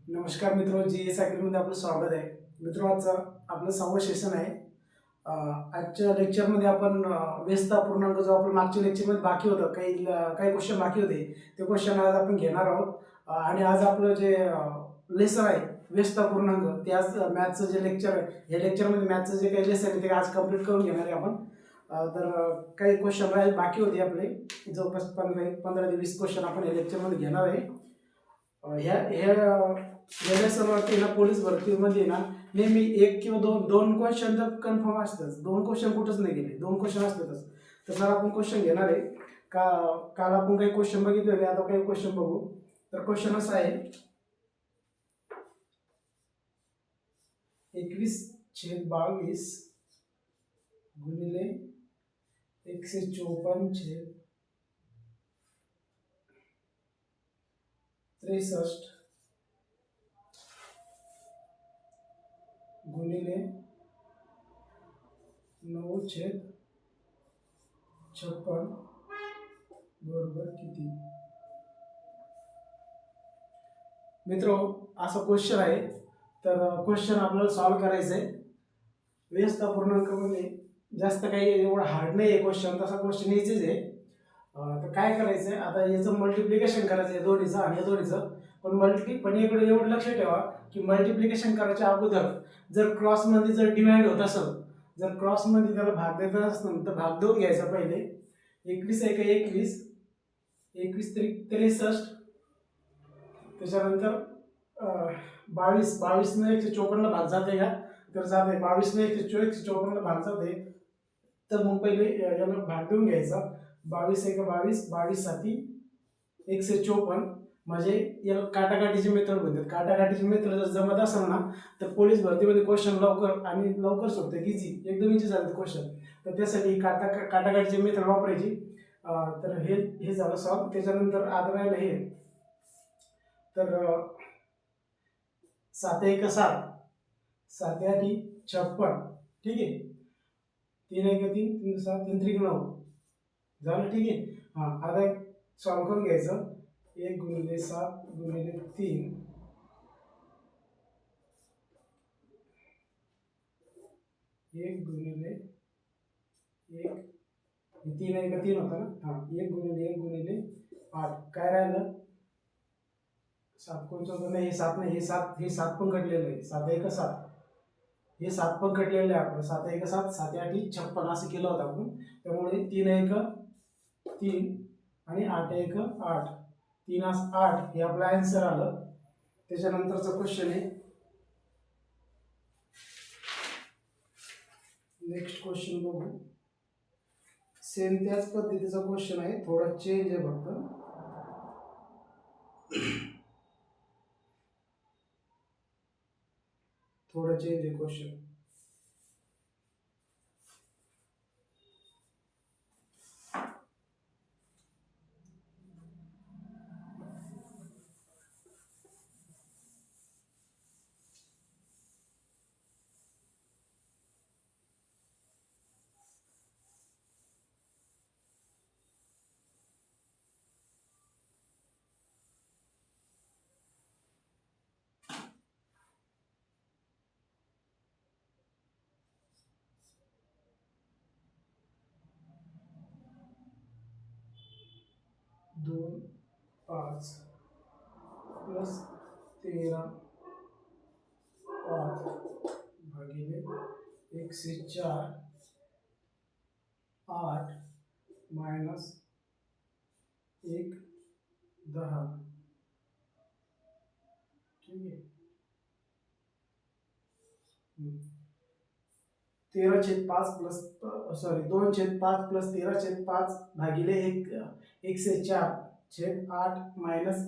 नमस्कार मित्रो, GS अकॅडमीमध्ये आपलं स्वागत आहे. मित्रो, आजचं आपलं 6वं सेशन आहे. आजच्या लेक्चरमध्ये आपण व्यस्त अपूर्णांक जो आपलं मागच्या लेक्चरमध्ये बाकी होतं, काही क्वेश्चन बाकी होते, ते क्वेश्चन आज आपण घेणार आहोत. आणि आज आपलं जे लेसन आहे व्यस्त अपूर्णांक, ते आज मॅथ्सचं जे लेक्चर आहे, या लेक्चरमध्ये मॅथ्सचं जे काही लेसन आहे ते आज कंप्लीट करून घेणार आहे आपण. तर काही क्वेश्चन बाकी होते आपले, जवळपास 15 ते 20 क्वेश्चन आपण या लेक्चरमध्ये घेणार आहे. ह्या लेसनवरती ना पोलीस भरतीमध्ये ना नेहमी एक किंवा दोन क्वेश्चन तर कन्फर्म असतंच. दोन क्वेश्चन कुठंच नाही गेले, दोन क्वेश्चन असतातच. तर सर आपण क्वेश्चन घेणार आहे का? काल आपण काही क्वेश्चन बघितले होते, आता काही क्वेश्चन बघू. तर क्वेश्चन असा आहे, 21/22 गुणिले 154/63 गुणिले 9/56 बरोबर किती? मित्रो, असा क्वेश्चन आहे. तर क्वेश्चन आपल्याला सॉल्व्ह करायचं आहे. व्यस्त अपूर्णांकामध्ये जास्त काही एवढं हार्ड नाही आहे क्वेश्चन, तसा क्वेश्चन यायचेच आहे. तर काय करायचं आहे, आता याचं मल्टिप्लिकेशन करायचं आहे दोन्हीचं आणि या दोन्हीचं. पण इकडे एवढं लक्ष ठेवा की मल्टिप्लिकेशन करायच्या अगोदर जर क्रॉसमध्ये जर डिवाइड होत असेल, जर क्रॉसमध्ये त्याला भाग देत असेल तर भाग देऊन घ्यायचा पहिले. 21 1 21, 21 3 63, त्याच्यानंतर 22 ने 154 भाग जाते का? तर जाते. 22 ने 154 भाग जाते. तर मग पहिले याला भाग देऊन घ्यायचा. 22 1 22, 22 7 154. म्हणजे याला काटाकाटीची मेथड म्हणतात. काटाकाटीची मेथड जर जमत असेल ना तर पोलीस भरतीमध्ये क्वेश्चन लवकर सुटते, इझी, एकदम इझी झाले क्वेश्चन. तर त्यासाठी काटाकाटीची मेथड वापरायची. तर हे झालं सॉल्व. त्याच्यानंतर आता राहिलं हे. तर 7 1 7, 7 8 56, ठीक आहे. 3 1 3, 3 7, 3 3 9 झालं, ठीक आहे. आता सॉल्व करून घ्यायचं. 1 गुणिले 7 गुणिले 3, 1 गुणिले 1, 3 1 3 होता ना. 1 गुणिले 1 गुणिले 8, काय राहिलं? 7 कोणचं होतं? नाही, हे 7 नाही, हे 7 पण कटलेलं आहे. 7 1 7, हे 7 पण कटलेलं आहे आपलं. 7 1 7, 7 8 56 असं केलं होतं आपण. त्यामुळे 3 1 3 आणि 8 1 8, 3 8 हे आपलं आन्सर आलं. त्याच्यानंतरचा क्वेश्चन आहे, नेक्स्ट क्वेश्चन बघू. सेम त्याच पद्धतीचा क्वेश्चन आहे, थोडा चेंज आहे फक्त. थोडा चेंज आहे क्वेश्चन. दोन 5 प्लस 13 5 भागिले 104 8 मायनस 1 10, ठीक आहे. 13/5 प्लस 2/5 प्लस 13/5 भागिले 104/8 मायनस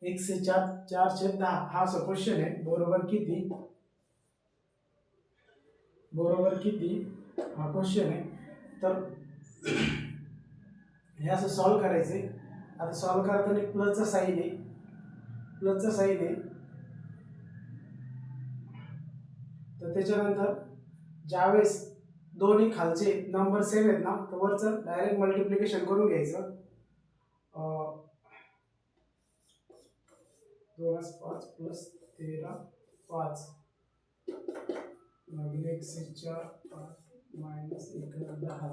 104 4/10. हा असा क्वेश्चन आहे. बरोबर किती? हा क्वेश्चन आहे. तर हे असं सॉल्व करायचे. आता सॉल्व करताना प्लसचा साईन आहे. तर त्याच्यानंतर ज्यावेळेस दोन्ही खालचे नंबर सेम आहेत ना, तर वरचं डायरेक्ट मल्टिप्लिकेशन करून घ्यायचं. 2 5 प्लस 13 5 भागिले 104 5 मायनस 1 10.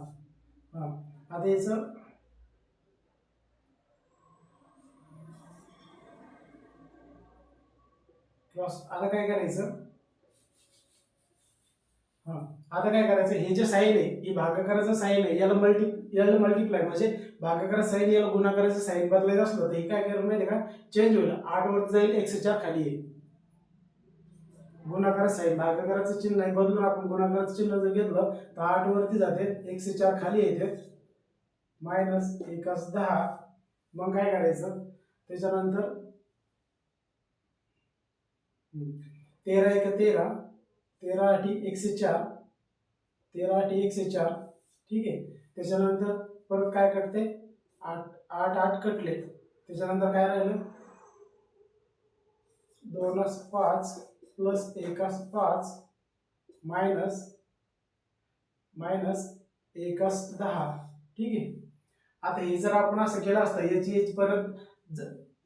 हां, आता याचं क्रॉस. आता काय करायचं, हां, आता काय करायचं, हे जे साईन आहे ही भागाकाराचं साईन आहे, याला मल्टिप्लाय म्हणजे भागाकाराचं साईन याला गुणाकाराचं साईन बदलायचं असलं तर हे काय करेल माहिती आहे का, चेंज होईल. 8 वरती जाईल, 104 खाली येईल. गुणाकाराचं साईन भागाकाराचं चिन्ह आहे बदलून आपण गुणाकाराचं चिन्ह जर घेतलं तर 8 वरती जाते, 104 खाली येते, मायनस 1 10. मग काय करायचं त्याच्यानंतर 13 1 13, 13 8 104, 13 8 104. ठीक आहे. त्याच्यानंतर परत काय कटते, 8 8 8 कटले, त्याच्यानंतर काय राहिलं, 2 5 प्लस 1 5 मायनस 1 10. ठीक आहे. आता हे जर आपण असं केलं असतं, याची परत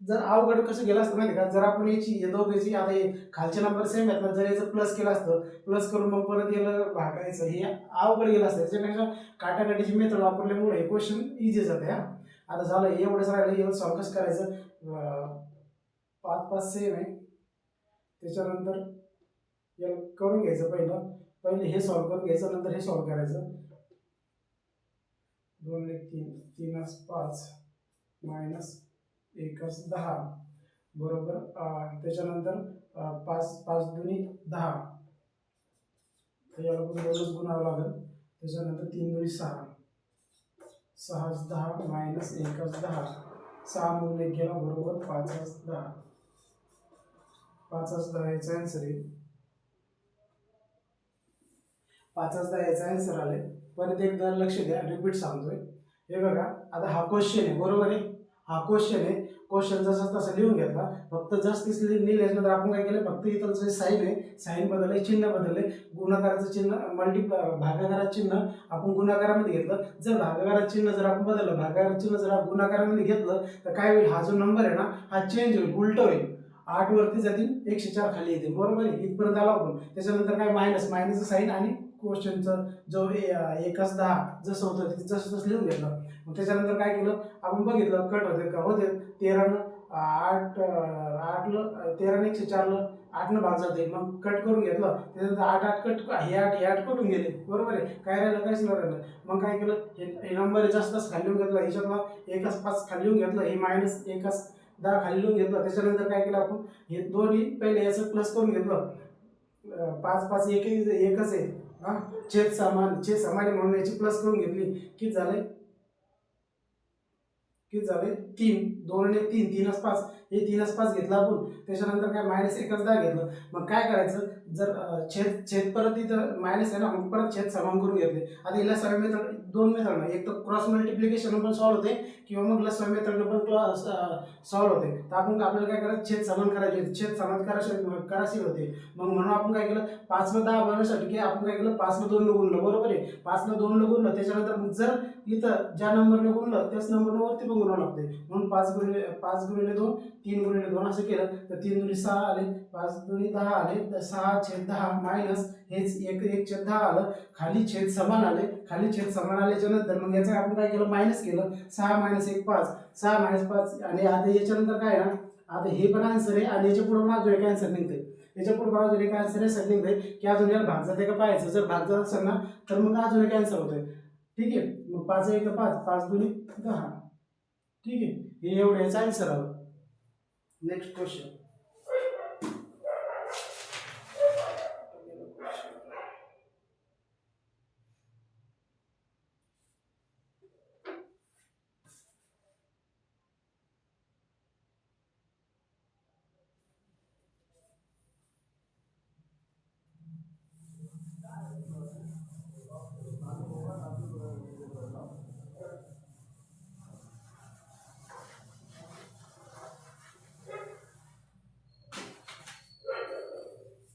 जर अवघड कसं गेलं असतं माहिती का, जर आपण याची हे दोघांची आता हे खालचे नंबर सेम आहेत ना, जर याचं प्लस केलं असतं, प्लस करून मग परत याला भागायचं, हे अवघड गेलं असतं. त्याच्यापेक्षा काटाकाटीची मेथड वापरल्यामुळे हे क्वेश्चन इझी जाते. हा, आता झालं एवढंच राहिलं, याला सॉल्व कसं करायचं. 5 5 सेम आहे, त्याच्यानंतर याला करून घ्यायचं, पहिले हे सॉल्व करून घ्यायचं, नंतर हे सॉल्व करायचं. 2 1 3 3 5 मायनस 1 10 बरोबर. त्याच्यानंतर 5 5 2 10, तर याला पण 2च गुणावं लागेल. त्याच्यानंतर 3 2 6, 6 10 मायनस 1 10, 6 मधून 1 गेला बरोबर 5 10. 5 10 याचा आन्सर आहे. 5 10 याचा आन्सर आले. परत एकदा लक्ष द्या, रिपीट सांगतोय. हे बघा, आता हा क्वेश्चन आहे बरोबर आहे, हा क्वेश्चन आहे. क्वेश्चन जसा तसा लिहून घेतला, फक्त जस्टिस लिहिल्यानंतर आपण काय केलं, फक्त इथं जे साईन आहे साईन बदलले, चिन्ह बदलले. गुणाकाराचं चिन्ह भागाकाराचं चिन्ह आपण गुणाकारामध्ये घेतलं. जर भागाकाराचं चिन्ह जर आपण बदललं, भागाकाराचं चिन्ह जर आपण गुणाकारामध्ये घेतलं तर काय होईल, हा जो नंबर आहे ना हा चेंज होईल, उलट होईल. 8 वरती जातील, 104 खाली येतील, बरोबर आहे. इथपर्यंत आला आपण. त्याच्यानंतर काय मायनसचं साईन आणि क्वेश्चनचं जो 1 10 जसं होतं तसं लिहून घेतलं. मग त्याच्यानंतर काय केलं आपण बघितलं, कट होते का होते. 13 8 8 13 104 8 भाग जाते, मग कट करून घेतलं. त्याच्यानंतर 8 8 कट, हे 8 कटून गेले, बरोबर आहे. काय राहिलं, काहीच नाही राहिलं. मग काय केलं, हे नंबर जास्त खाली लिहून घेतला, ह्याच्यातला 1 5 खाली लिहून घेतलं, हे मायनस 1 10 खाली लिहून घेतलं. त्याच्यानंतर काय केलं आपण, हे दोन्ही पहिले याचं प्लस करून घेतलं. 5 5 एकच आहे, हा छेद समान म्हणून याची प्लस करून घेतली. किती झाले 3, 2 आणि 3 3 5, हे 3 5 घेतला आपण. त्याच्यानंतर काय मायनस 1 10 घेतलं. मग काय करायचं, जर छेद परत इथं मायनस आहे ना, मग परत छेद समान करून घेतले. आता हिला सगळ्या मेथड, 2 मेथड ना, एक तर क्रॉस मल्टिप्लिकेशन पण सॉल्व होते किंवा मग लसवा मेथड पण सॉल्व होते. तर आपण आपल्याला काय करायचं, छेद समान करायचे, छेद समान करायचे होते. मग म्हणून आपण काय केलं, 5 ला 10 बनवण्यासाठी की आपण काय केलं, 5 ला 2 गुणलं, बरोबर आहे. 5 ला 2 गुणलं, त्याच्यानंतर जर इथं ज्या नंबरने गुणलं त्याच नंबरने वरती पण गुणावं लागते. म्हणून 5 गुणिले 2 3 गुणिले 2 असं केलं तर 3 दुनी 6 आले, 5 दुनी 10 आले, तर 6/10 मायनस हेच 1/10 आलं. खाली छेद समान आले, आल्याच्या नंतर मग याचं आपण काय केलं, मायनस केलं. 6 - 1 5, 6 - 5. आणि आता याच्यानंतर काय ना, आता हे पण आन्सर आहे आणि याच्या पुढे पण अजून एक आन्सर निघते. याच्या पुढे पण अजून एक आन्सर आहे निघते की अजून याला भाग जाते का पाहायचं. जर भाग जात असेल ना तर मग अजून एक आन्सर होतोय. ठीक आहे. मग 5 1 5, 5 2 10. ठीक आहे, हे एवढं याचं आन्सर आलं. Next question.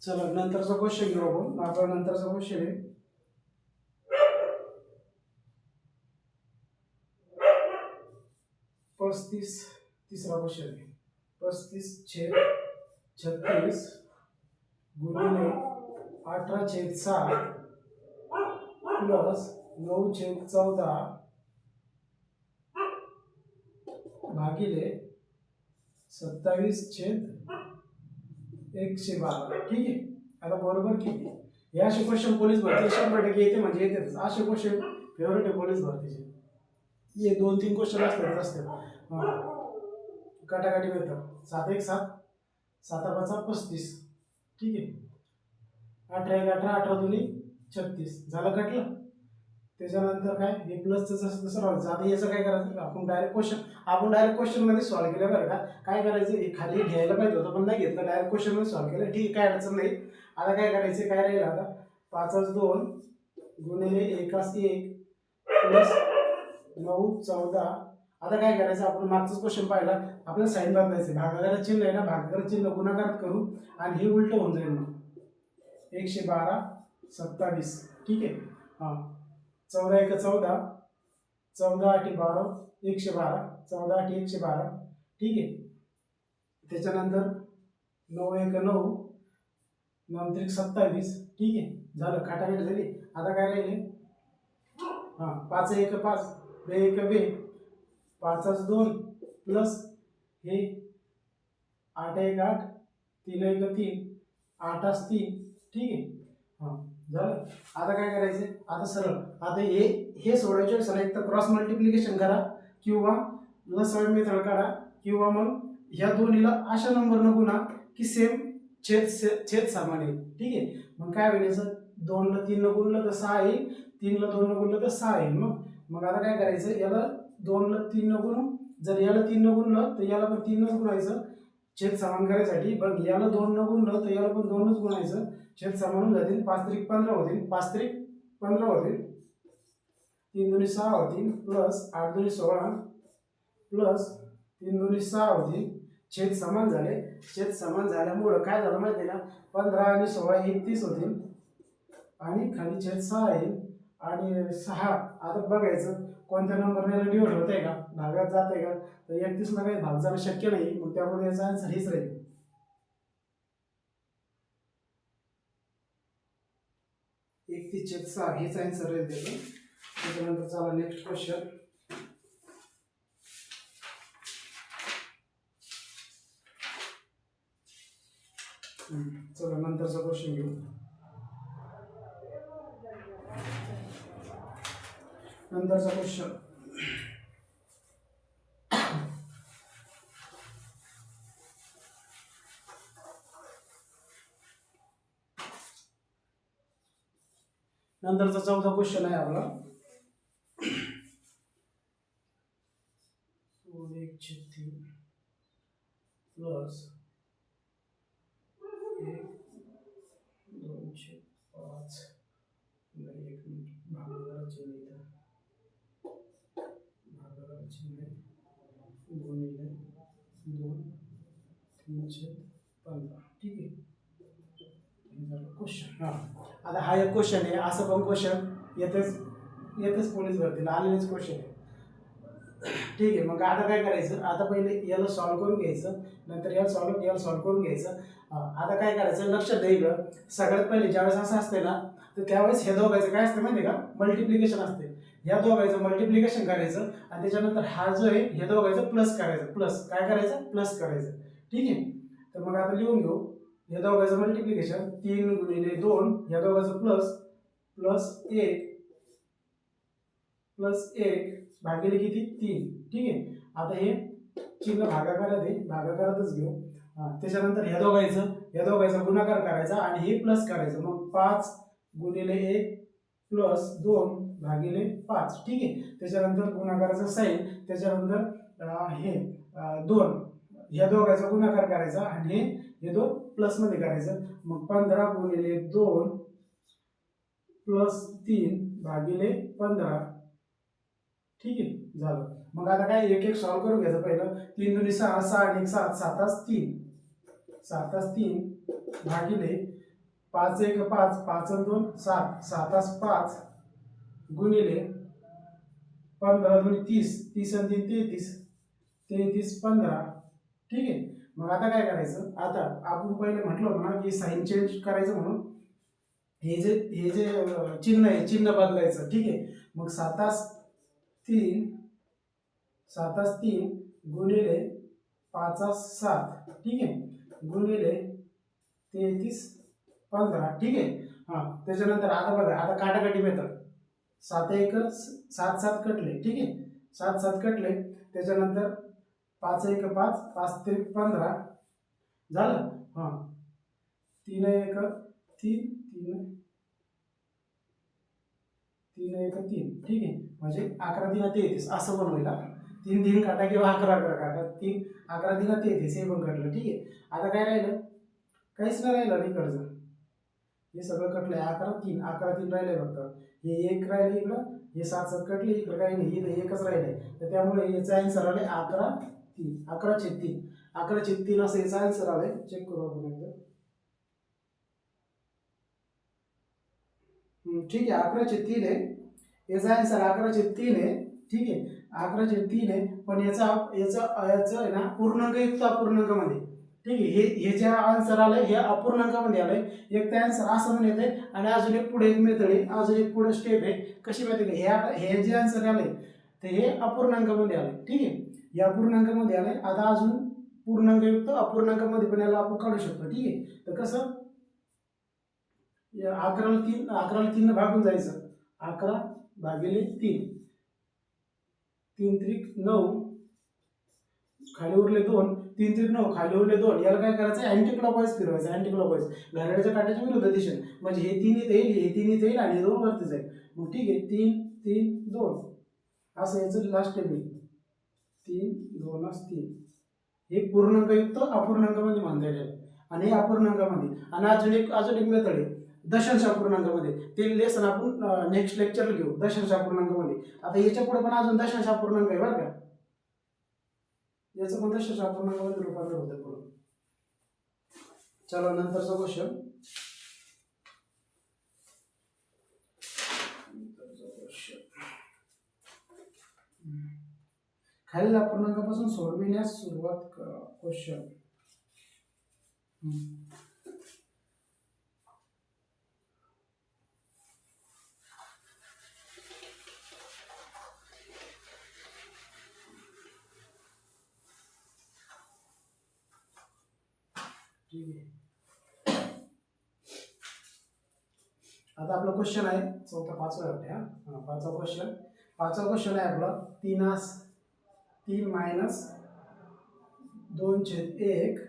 चला नंतरचा क्वेश्चन घेऊ आपण. आपला नंतरचा क्वेश्चन आहे 35. तिसरा क्वेश्चन आहे 35/4 36 गुणिले 18/7 प्लस 9/14 भागिले 27/112. ठीक आहे. आता बरोबर किती? हे असे क्वेश्चन पोलीस भरती 100% येते म्हणजे येतेच. असे क्वेश्चन फेवरेट आहे पोलीस भरतीचे. हे 2-3 क्वेश्चन असतात. काटाकाटी मिळतात. 7 1 7 7 5 35. ठीक आहे. 18 1 18 18 2 36 झालं कटलं. त्याच्यानंतर काय हे प्लसचं जसं जसं राहायचं. आता याचं काय करायचं आपण डायरेक्ट क्वेश्चन मध्ये सॉल्व्ह केलं बरं का. काय करायचं हे खाली घ्यायला पाहिजे होतं पण नाही घेतलं. डायरेक्ट क्वेश्चन मध्ये सॉल्व्ह केलं. ठीक काय अडचण नाही. आता काय करायचं काय राहील आता 5/2 गुणिले 1/1 प्लस 9/14. आता काय करायचं आपण मागचाच क्वेश्चन पाहिला. आपल्याला साईन बदलायचं. भागाकारात चिन्ह आहे ना भागाकारात चिन्ह गुणाकारात करू आणि हे उलट होऊन जाईल. 112 27. ठीक आहे. हां 14 1 14 14 8 12 112 14 8 112. ठीक आहे. त्याच्यानंतर 9 1 9 9 27. ठीक आहे. झालं काटाकाटी झाली. आता काय राहिले 5 1 5 2 1 2 5/2 प्लस हे 8 1 8 3 1 3 8/3. ठीक आहे. झालं. आता काय करायचं आता सरळ आता हे सोडायचे सर एक तर क्रॉस मल्टिप्लिकेशन करा किंवा लसावी मेथड काढा किंवा मग ह्या दोन्हीला अशा नंबरनं गुणा की सेम छेद समान येईल. ठीक आहे. मग काय होईल सर 2 ला 3 न गुणलं तर 6 येईल. 3 ला 2 न गुणलं तर 6 येईल. मग आता काय करायचं याला 2 ला 3 न गुणून जर याला 3 न गुणलं तर याला पण 3 नच गुणायचं छेद समान करायसाठी. पण याला 2 न गुणलं तर याला पण 2 नच गुणायचं छेद समान जातील. 5 3 15 होतील. 5 3 15 होतील. 3 2 6 होतील प्लस 8 2 16 प्लस 3 2 6 होतील. छेद समान झाले. छेद समान झाल्यामुळं काय झालं माहिती आहे का 15 आणि 16 31 होतील आणि खाली छेद 6 येईल आणि 6 आता बघायचं कोणत्या नंबरने डिवाइड होत आहे का भागात जात आहे का. तर 31 ला काही भाग जाणं शक्य नाही. मग त्यामुळे याचा आन्सर हेच राहील. 31/6 हेच आन्सर राहील त्याचं. त्याच्यानंतर चला नेक्स्ट क्वेश्चन. चला नंतरचा क्वेश्चन घेऊ. नंतरचा क्वेश्चन नंतरचा 14 क्वेश्चन आहे आपला. 1/3 प्लस 1/2/5 एक मिनिट भागाकाराचे गुणिले 2 3/15. ठीक आहे. क्वेश्चन आता हा एक क्वेश्चन आहे. असं पण क्वेश्चन येतेच पोलीस भरतीला आलेलेच क्वेश्चन आहे. ठीक आहे. मग आता काय करायचं आता पहिले याला सॉल्व्ह करून घ्यायचं नंतर याला सॉल्व्ह करून घ्यायचं. आता काय करायचं लक्षात द्यायचं सगळ्यात पहिले ज्यावेळेस असं असते ना तर त्यावेळेस हे दोघायचं काय असतं माहिती आहे का मल्टिप्लिकेशन असते. ह्या दोघायचं मल्टिप्लिकेशन करायचं आणि त्याच्यानंतर हा जो आहे हे दोघायचं प्लस करायचं. प्लस काय करायचं प्लस करायचं. ठीक आहे. तर मग आता लिहून घेऊ या दोघांचं मल्टिप्लिकेशन 3 गुणिले 2 या दोघांचं प्लस 1 भागिले किती 3. ठीक आहे. आता हे चिन्ह भागाकारात आहे भागाकारातच घेऊ. त्याच्यानंतर ह्या दोघांचा गुणाकार करायचा आणि हे प्लस करायचं. मग 5 गुणिले 1 प्लस 2 भागिले 5. ठीक आहे. त्याच्यानंतर गुणाकाराचं साईन त्याच्यानंतर हे 2 ह्या दोघांचा गुणाकार करायचा आणि हे 2 प्लस मध्ये करायचं. मग 15 गुणिले 2 प्लस 3 भागिले 15. ठीक आहे. झालं. मग आता काय एक एक सॉल्व्ह करून घ्यायचं. पहिलं 3 2 6 6 1 7 7/3 भागिले 5 1 5 5 2 7 7/5 गुणिले 15 2 30 30 3 33 33 15. ठीक आहे. मग आता काय करायचं, आता आपण पहिले म्हटलं होतं ना की साईन चेंज करायचं म्हणून हे जे चिन्ह आहे चिन्ह बदलायचं, ठीक आहे. मग 7 3 गुणिले 5 7, ठीक आहे, गुणिले 33 15, ठीक आहे. त्याच्यानंतर आता बघा, आता काटाकाटी मेथड, 7 7 कटले, ठीक आहे, 7 7 कटले. त्याच्यानंतर 5 1 5, 5 3 15 झालं. 3 1 3, 3 1 3, ठीक आहे. म्हणजे 11 3 33 असं पण होईल. 3 3 काटा किंवा 11 11 काटा, 3 11 3 33 हे पण कटलं, ठीक आहे. आता काय राहिलं, काहीच नाही राहिलं इकडचं, हे सगळं कटलंय. 11 3 राहिले फक्त, हे 1 राहिले इकडं, हे 7 7 कटले, इकडं काही नाही, इथं एकच राहिले. तर त्यामुळे याचा आन्सर आले 11 3, 11/3, 11/3 असं याचा आन्सर आलाय. चेक करू आपण एकदा. ठीक आहे, 11/3 आहे याचा आन्सर, 11/3 आहे, ठीक आहे, 11/3 आहे. पण याचा याचं आहे ना पूर्णांकयुक्त अपूर्णांकामध्ये, ठीक आहे. हे जे आन्सर आलंय हे अपूर्णांकामध्ये आलंय. एक ते आन्सर असं पण येते, आणि अजून एक पुढे एक मेथड आहे, अजून एक पुढे स्टेप आहे. कशी माहिती आहे, हे जे आन्सर आलंय ते हे अपूर्णांकामध्ये आलंय, ठीक आहे, हे अपूर्णांकामध्ये आलंय. आता अजून पूर्णांकयुक्त अपूर्णांकामध्ये पण याला आपण काढू शकतो, ठीक आहे. तर कसं, 11ला 3 भागून जायचं, 11/3, 3 त्रिक 9, खाली उरले 2, 3 त्रिक 9, खाली उरले 2. याला काय करायचं, अँटी क्लॉकवाईज फिरवायचं, अँटी क्लॉकवाईज घड्याळाच्या काट्याच्या विरुद्ध दिशेने. म्हणजे हे 3 इथे येईल, हे 3 इथे येईल, आणि हे 2 वरती जाईल. मग ठीक आहे, 3 3 2 असं याचं लास्ट स्टेप येईल, 3 2 3. हे पूर्णांकयुक्त अपूर्णांकामध्ये म्हणता येईल, आणि हे अपूर्णांकामध्ये. आणि अजून एक मेथड आहे दशांश अपूर्णांकामध्ये, ते लेसन आपण नेक्स्ट लेक्चरला घेऊ, दशांश अपूर्णांकामध्ये. आता याच्या पुढे पण अजून दशांश अपूर्णांक आहे बरं का, याचं पण दशांश अपूर्णांकामध्ये रूपांतर होतं पुढे. चला नंतरचा क्वेश्चन. खालील अपूर्णांकापासून सोडविण्यास सुरुवात करा. क्वेश्चन, ठीक आहे. आता आपला क्वेश्चन आहे चौथा, पाचवा वाटते. पाचवा क्वेश्चन आहे आपला, 3 मायनस 2/1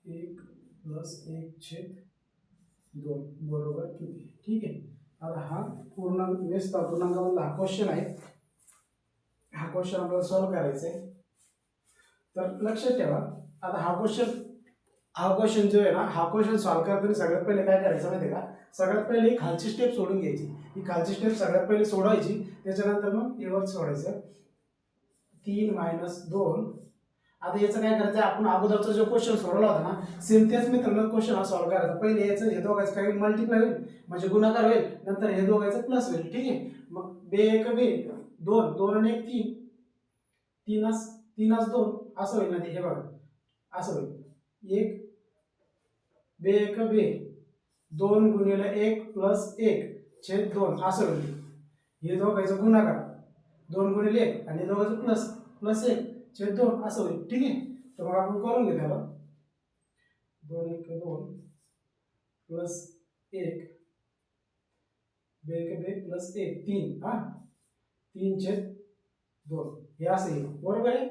1 प्लस 1/2 बरोबर किती, ठीक आहे. आता हा पूर्णांक व्यस्त अपूर्णांकामधला हा क्वेश्चन आहे. हा क्वेश्चन आपल्याला सॉल्व्ह करायचा आहे. तर लक्षात ठेवा, आता हा क्वेश्चन जो आहे ना, हा क्वेश्चन सॉल्व्ह करताना सगळ्यात पहिले काय करायचं माहिती आहे का, सगळ्यात पहिले ही खालची स्टेप सोडून घ्यायची. ही खालची स्टेप सगळ्यात पहिले सोडवायची, त्याच्यानंतर मग हे वर सोडायचं. 3 मायनस 2. आता याचं काय करायचं, आपण अगोदरचा जो क्वेश्चन सोडवला होता ना, सेम तेच मित्रांनो क्वेश्चन हा सॉल्व्ह करायचा. पहिले याचं हे दोघांचं काय मल्टिप्लाय होईल, म्हणजे गुणाकार होईल, नंतर हे दोघांचं प्लस होईल, ठीक आहे. मग 2 1 2, 2 आणि 1 3, 3 2 असं होईल ना ते, हे बघा असं होईल. 1 2 1 2 गुणिले 1 प्लस 1/2 असं होईल. हे दोघांचं गुणाकार 2 गुणिले 1, आणि दोघांचं प्लस 1/2 असं होईल, ठीक आहे. तर मग आपण करून घेऊ त्याला. 2 1 2 प्लस 1 2 1 प्लस 1 3, 3/2 हे असं येईल, बरोबर आहे.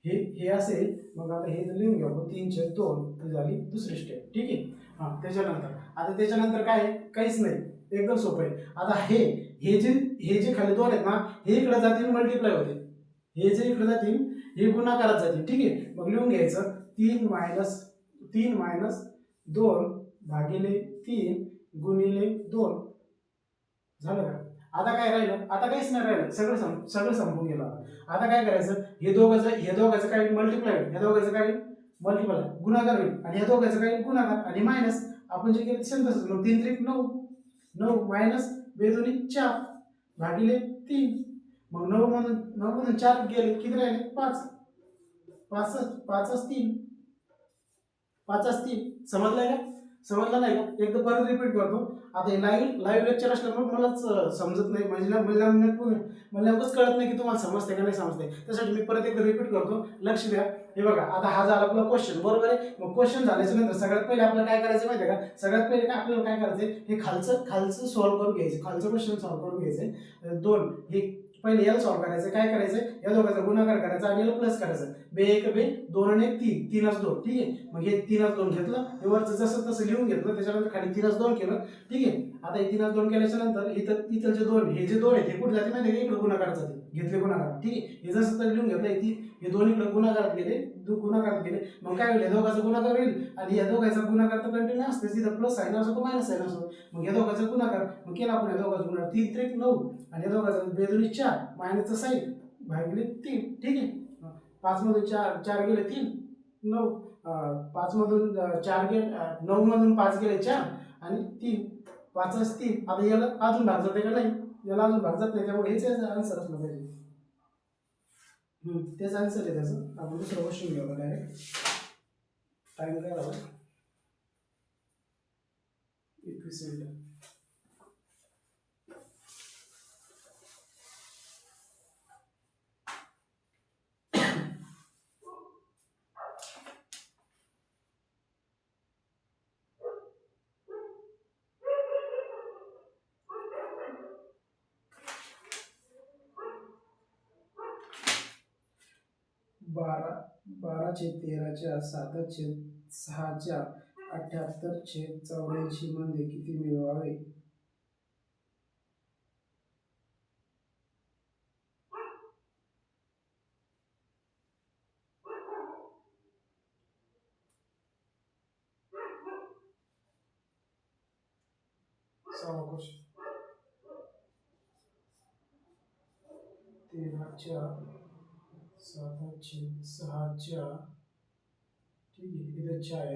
हे असं येईल. मग आता हे लिहून घेऊ आपण, 3/2 ही झाली दुसरी स्टेप, ठीक आहे. त्याच्यानंतर काय आहे, काहीच नाही, एकदम सोपं आहे. आता हे जे खाली 2 आहेत ना, हे इकडे जातील मल्टिप्लाय होते, हे जे इकडे जातील हे गुणाकारात जातील, ठीक आहे. मग लिहून घ्यायचं 3 मायनस 2 भागिले 3 गुणिले 2 झालं का. आता काय राहिलं, आता काहीच नाही राहिलं, सगळं संपून गेलं. आता काय करायचं, हे दोघांचं काय मल्टिप्लाय होईल, ह्या दोघांचं काय मल्टिप्लाय गुणाकार होईल, आणि ह्या दोघांचं काय गुणाकार आणि मायनस. आपण जे केलं तसंच, मग 3 त्रिक 9 मायनस 2 2 4, भागिले 3. मग 9 मधून 4 गेले, किती राहिले? 5. 5च 3. 5च 3. समजलंय का? समजलं नाही का? एकदा परत रिपीट करतो. आता हे लाईव्ह लेक्चर असल्यामुळे मलाच समजत नाही, म्हणजे मला नेमकंच कळत नाही की तुम्हाला समजते का नाही समजते. त्यासाठी मी परत एकदा रिपीट करतो, लक्ष द्या. हे बघा, आता हा झाला आपला क्वेश्चन, बरोबर आहे. मग क्वेश्चन झाल्याच्या नंतर सगळ्यात पहिले आपल्याला काय करायचं माहिती आहे का? सगळ्यात पहिले काय आपल्याला काय करायचंय, हे खालचं सॉल्व्ह करून घ्यायचं, खालचं क्वेश्चन सॉल्व्ह करून घ्यायचंय. 2 हे पहिले याला सॉल्व्ह करायचं. काय करायचं, या दोघांचा गुणाकार करायचा आणि याला प्लस करायचं. 2 1 2, 2 आणि 1 3, 3च 2. ठीक आहे. मग हे 3च 2 घेतलं, हे वरचं जसं तसं लिहून घेतलं, त्याच्यानंतर खाली 3च 2 केलं. ठीक आहे. आता हे 3च 2 केल्याच्या नंतर इथं जे 2, हे जे 2 आहेत हे कुठे जाते माहिती आहे का? इकडे गुणाकारात जाते. घेतले गुणाकार. ठीक आहे. हे जसं तर लिहून घेतलं, हे 2 इकडे गुणाकारात गेले, गुणाकारात गेले. मग काय होईल, या दोघांचा गुणाकार होईल आणि या दोघांचा गुणाकार तर कंटिन्यू असते, तिथं प्लस साइन असो तो मायनस साइन असो. मग या दोघांचा गुणाकार मग केला आपण, या दोघांचा गुणाकार 3 3 9 आणि या दोघांचा 2 2 4 मायनसचा साइन भागिले 3. ठीक आहे. 5 मधून 4 गेले 3 9. 5 मधून 4 गेले 9 मधून 5 गेले 4 आणि 3. 5च 3. आता याला अजून भाग जाते का नाही? याला अजून भाग जात नाही, त्यामुळे हेच आन्सर असलं पाहिजे. तेच आन्सर आहे त्याचं. आपण दुसरं क्वेश्चन घेऊ डायरेक्ट. टाइम काय झाला? 21 मिनिटं. 12/13 7/6 78/84 मध्ये किती मिळवावे? सहावा क्वेश्चन. 13/7/6. ठीक आहे. इथं 4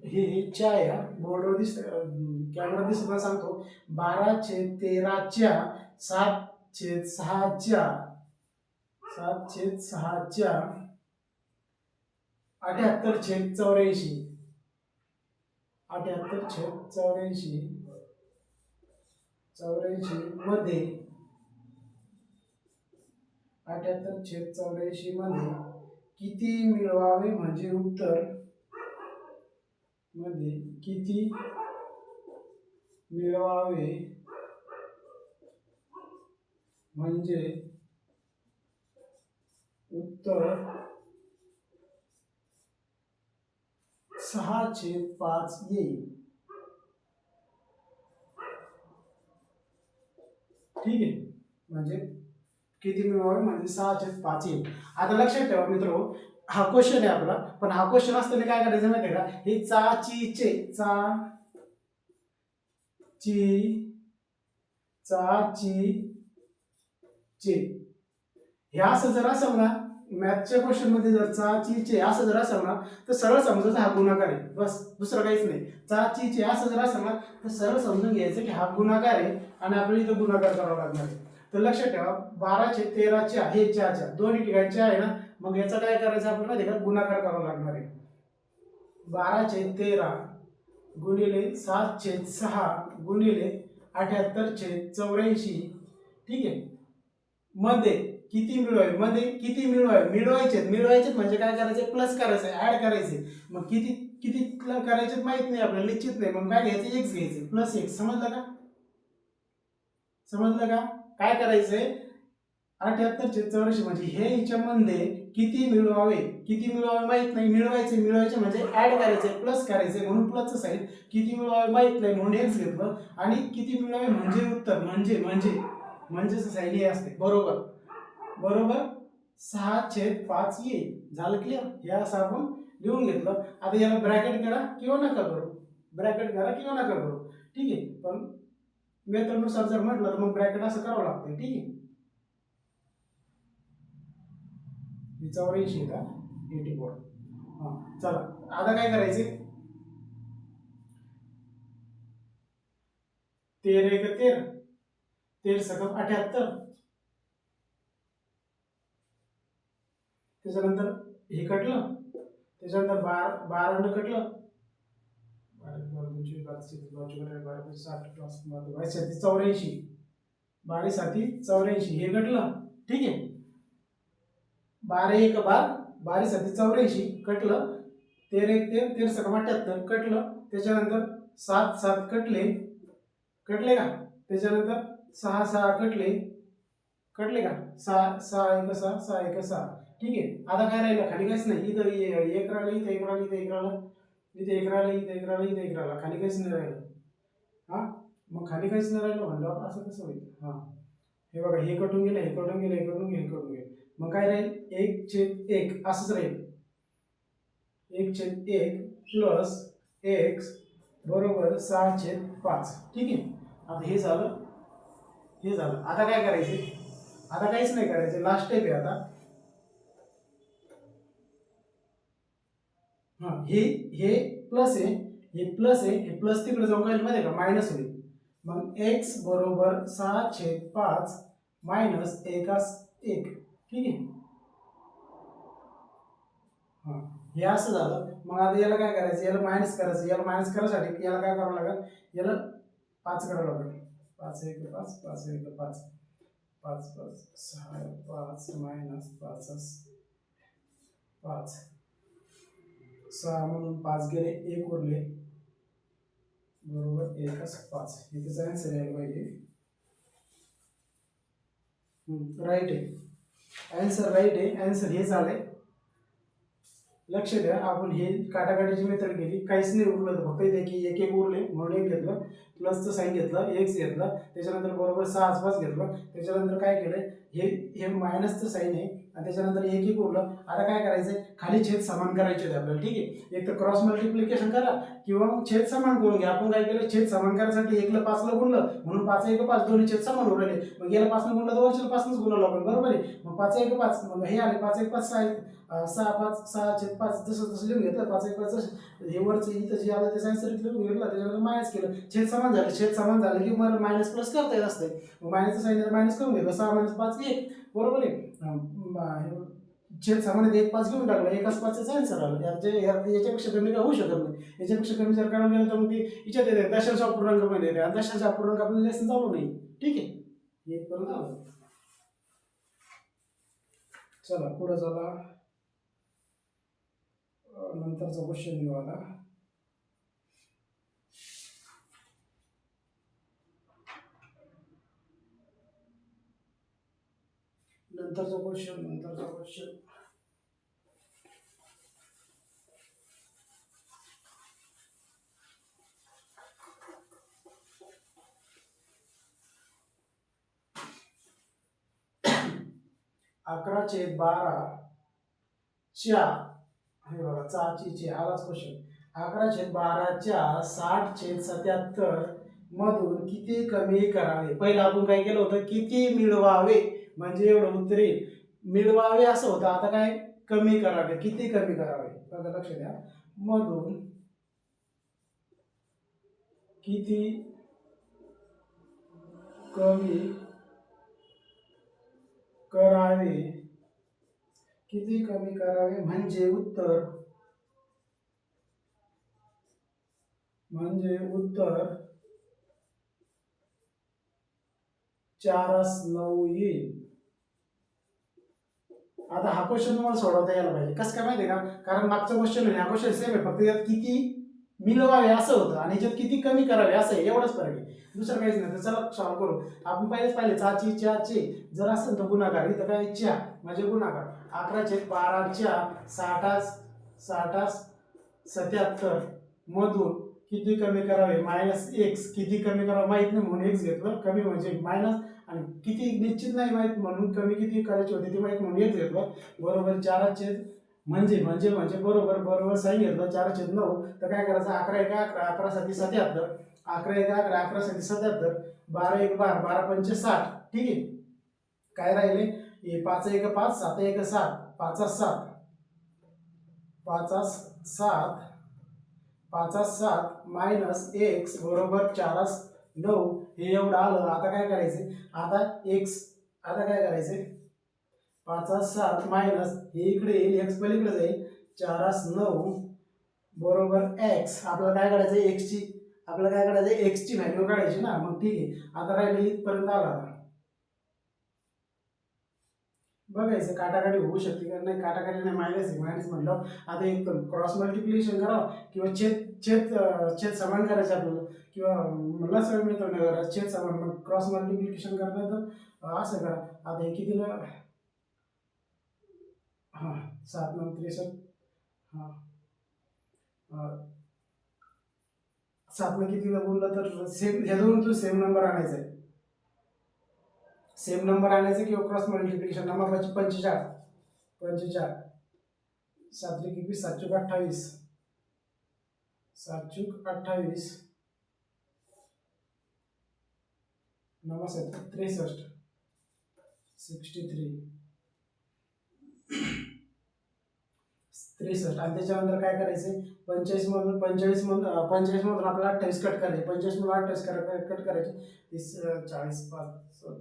हे 4 बोर्डवर कॅमेरा दिसत नाही सांगतो. 12/13 7/6 78/84 मध्ये 78/84 मध्ये किती मिळवावे म्हणजे उत्तर उत्तर 6/5 येईल. ठीक आहे. म्हणजे किती मिळवावे म्हणजे 6/5 येईल. आता लक्षात ठेवा मित्र, हा क्वेश्चन आहे आपला, पण हा क्वेश्चन असताना काय करायचं माहिती आहे का? हे चे हे असं जर असेल ना, मॅथच्या क्वेश्चन मध्ये जर चे असं जर असेल ना, तर सरळ समजायचं हा गुणाकार आहे, बस दुसरं काहीच नाही. चे असं जर असेल ना, तर सरळ समजून घ्यायचं की हा गुणाकार आहे आणि आपल्याला इथं गुणाकार करावा लागणार आहे. तर लक्षात ठेवा, 12/13 हे 4 दोन्ही ठिकाणचे आहे ना, मग याचा काय करायचं आपल्याला माहिती आहे का? गुणाकार करावा लागणार आहे. 12/13 गुणिले 7/6 गुणिले 78/84. ठीक आहे. मध्ये किती मिळवायचे म्हणजे काय करायचे? प्लस करायचे, ऍड करायचे. मग किती किती करायचे माहित नाही आपल्याला, निश्चित नाही. मग काय घ्यायचं? x घ्यायचं, प्लस x. समजलं का? काय करायचंय? 78/84 म्हणजे हे याच्यामध्ये किती मिळवावे माहित नाही. मिळवायचे म्हणजे ऍड करायचे, प्लस करायचे, म्हणून प्लसचं साईन. किती मिळवावे माहित नाही म्हणून x घेतलं आणि किती मिळवावे म्हणजे उत्तर म्हणजे साईन हे असते. बरोबर 6/5 येईल. झालं क्लिअर? हे असं आपण लिहून घेतलं. आता याला ब्रॅकेट करा किंवा नका करू, ठीक आहे. पण मेथडनुसार जर म्हटलं तर मग ब्रॅकेट असं करावं लागतं. ठीक आहे. 84 का 84. हां चला, आता काय करायचे? 13 एक 13, 13 सकम 78, त्याच्यानंतर हे कटलं, त्याच्यानंतर 12 कटलं, 84, 12 हे कटलं, ठीक आहे. 12 एक 12, 12 84 कटलं, 13 एक 13, 13 सकम 78 कटलं, त्याच्यानंतर 7 कटले का, त्याच्यानंतर 6 कटले का, 6 एक 6, ठीक आहे. आता काय राहिलं, खाली काहीच नाही. इथं एक राहिलं, इथं एक राहिलं, इथं एक राहिलं, इथे एक राहिलं, इथे एक राहिलं, इथे एक राहिलं, खाली काहीच नाही राहिलं. हा, मग खाली काहीच नाही राहिलं म्हणलं असं कसं होईल. हा, हे बघा, हे कटून गेलं, हे कटून गेलं, हे कटून गेलं, हे कटून गेलं. मग काय राहील, 1/1 असंच राहील. 1/1 प्लस x बरोबर 6/5, ठीक आहे. आता हे झालं, हे झालं. आता काय करायचे, आता काहीच नाही करायचं, लास्ट स्टेप आहे आता. हा, हे प्लस आहे, हे प्लस आहे, हे प्लस तिकडे जाऊन काय माहिती का, मायनस होईल. मग x बरोबर 6/5 मायनस 1/1, ठीक आहे. हा, हे असं झालं. मग आता याला काय करायचं, याला मायनस करायचं, याला मायनस करायसाठी याला काय करावं लागेल, याला 5 करावं लागेल. 5 1 5, 5 1 5, 5 5 6 5 मायनस 5 5, 6 म्हणून 5 गेले, 1 उरले, बरोबर 1/5. हे त्याचा आन्सर यायला पाहिजे. राईट आहे, आन्सर राईट आहे, आन्सर हे झालंय. लक्ष द्या, आपण हे काटाकाटीची मेथड केली, काहीच नाही उरलं, फक्त इथे की एक उरले म्हणून एक घेतलं, प्लसचं साईन घेतलं, एक्स घेतलं, त्याच्यानंतर बरोबर 6 आसपास घेतलं, त्याच्यानंतर काय केलं, हे मायनसचं साईन आहे, आणि त्याच्यानंतर एक उरलं. आता काय करायचं, खाली छेद समान करायचे होते आपल्याला, ठीक आहे. एक तर क्रॉस मल्टिप्लिकेशन करा किंवा मग छेद समान करून घ्या. आपण काय केलं, छेद समान करायसाठी 1 ला 5 ला गुणलं, म्हणून 5 1 5, दोन्ही छेद समान उरले. मग याला 5 ने गुणलं तर वरच्या 5 नेच गुणवलं आपण, बरोबर आहे. मग 5 1 5, मग हे आले 5 1 5 6 5 6/5, जसं लिहून घेतलं 5 1 5, हे वरचं इथं जे आलं त्याचा आन्सर लिहून घेतला, त्याच्यानंतर मायनस केलं, छेद समान झालं की मग मायनस प्लस करता येत असते. मग मायनसचं साईन मायनस करून घेतलं, 6 - 5 1, बरोबर आहे. छेद समान 1 5 घेऊन टाकलं, 1/5 आन्सर आलं. याच्यापेक्षा कमी काय होऊ शकत नाही. याच्यापेक्षा कमी जर करायला गेलं तर मग ते याच्यात येते, दशांश अपूर्णांकमध्ये येते, आणि दशांश अपूर्णांक आपलं लेसन चालू नाही, ठीक आहे. हे करून आलं. चला पुढे चला, नंतरचा क्वेश्चन घेऊ आता. नंतरचा क्वेश्चन 11/12 च्या, हे बघा चाची आलाच क्वेश्चन. 11/12 60/77 मधून किती कमी करावे. पहिलं आपण काय केलं होतं, किती मिळवावे, म्हणजे एवढं उत्तर येईल. मिळवावे असं होतं, आता काय कमी करावे, किती कमी करावे. बघा लक्ष द्या, मधून किती कमी करावे, किती कमी करावे म्हणजे उत्तर 4/9 येईल. आता हा क्वेश्चन तुम्हाला सोडवता यायला पाहिजे. कसं काय माहिती आहे का, कारण मागचा क्वेश्चन आणि हा क्वेश्चन सेम आहे, फक्त यात किती मिळवावे असं होतं आणि याच्यात किती कमी करावे असं आहे, एवढंच फरक आहे, दुसरं काहीच नाही. तर चला सॉल्व करू. आपण पहिलेच पाहिले चे जर असेल तर गुणाकार, इथं काय च्या म्हणजे गुणाकार. 11/12 60/77 मधून किती कमी करावे, -x किती कमी करावं माहित नाही म्हणून x घेतलं, कमी म्हणजे मायनस, आणि किती निश्चित नाही माहित म्हणून कमी किती करायची होती ती माहित म्हणून x घेतलं, बरोबर 4 म्हणजे बरोबर साईन घेतलं 4/9. तर काय करायचं, 11 1 11, 11 7 77, 11 1 11, 11 7 77, 12 1 12, 12 5 60, ठीक आहे. काय राहिले, हे 5 1 5, 7 1 7, 5 7, 5 7 मायनस x बरोबर 4 9 हे एवढं आलं. आता काय करायचं, आता एक्स, आता काय करायचं, 5 7 मायनस हे इकडे येईल, एक्स पलीकडे जाईल, 4 9 बरोबर एक्स. आपल्याला काय करायचं, एक्सची, आपल्याला काय करायचं, एक्सची व्हॅल्यू काढायची ना. मग ठीक आहे, आता राहिली इथपर्यंत आला. बघायचं काटाकाटी होऊ शकते का नाही, काटाकाटी नाही, मायनस आहे, मायनस म्हटलं आता एक क्रॉस मल्टिप्लिकेशन करावं किंवा छेद छेद छेद समान करायचे आपल्याला, किंवा मला सगळं मिळतं नाही करा छेद समान, मग क्रॉस मल्टिप्लिकेशन करता तर असं करा. आता हे कितीला, हां 7 9 63, हां 7 ने कितीला बोललं तर सेम, ह्या दोन तो सेम नंबर आणायचा आहे, सेम नंबर आणायचा किंवा क्रॉस मल्टिप्लिकेशन. नंबर 45 45 7 त्रिक 21 7 चौक 28 7 चौक 28 9 7 63 63 63. आणि त्याच्यानंतर काय करायचे, 45 मधून 45 मधून 45 मधून आपल्याला 28 कट करायचे, 45 मधून 28 कट करायचे, 30 40 5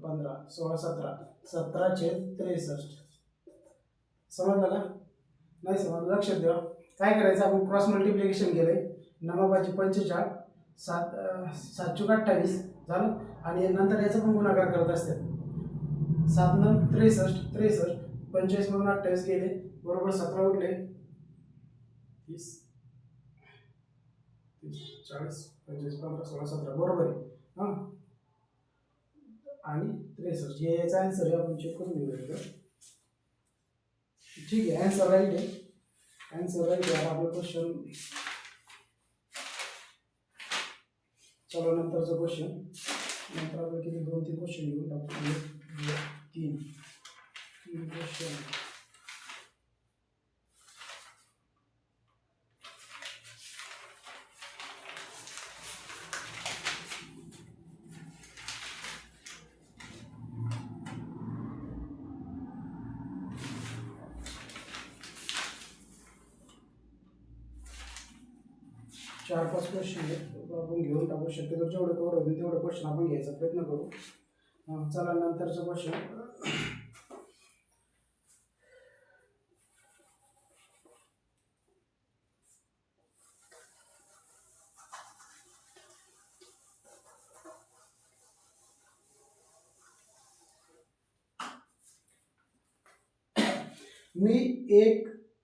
15 16 17 17 छेद 63. समजलं का, नाही समजलं लक्षात ठेवा. काय करायचं, आपण क्रॉस मल्टिप्लिकेशन केलंय, 9 5 45 7 7 चौक 28 झालं. आणि नंतर याचा पण गुणाकार करत असतात, 7 9 63 63, 45 मधून 28 गेले, बरोबर 17 उरले, 30 40 45 15 16 17 बरोबर आहे. हां आणि 63 हे याचा आन्सर आहे, आपण चेक करून घेऊ एकदा. ठीक आहे, आन्सर राईट आहे, आन्सर राईट आहे. आपलं क्वेश्चन, चलो नंतरचं क्वेश्चन, नंतर आपण किती 2-3 क्वेश्चन घेऊन टाकू, 3 क्वेश्चन. चार 5 क्वेश्चन आपण घेऊन टाकू, शक्यतो जेवढं कवर होईल तेवढं क्वेश्चन आपण घ्यायचा प्रयत्न करू. चला नंतरचं क्वेश्चन.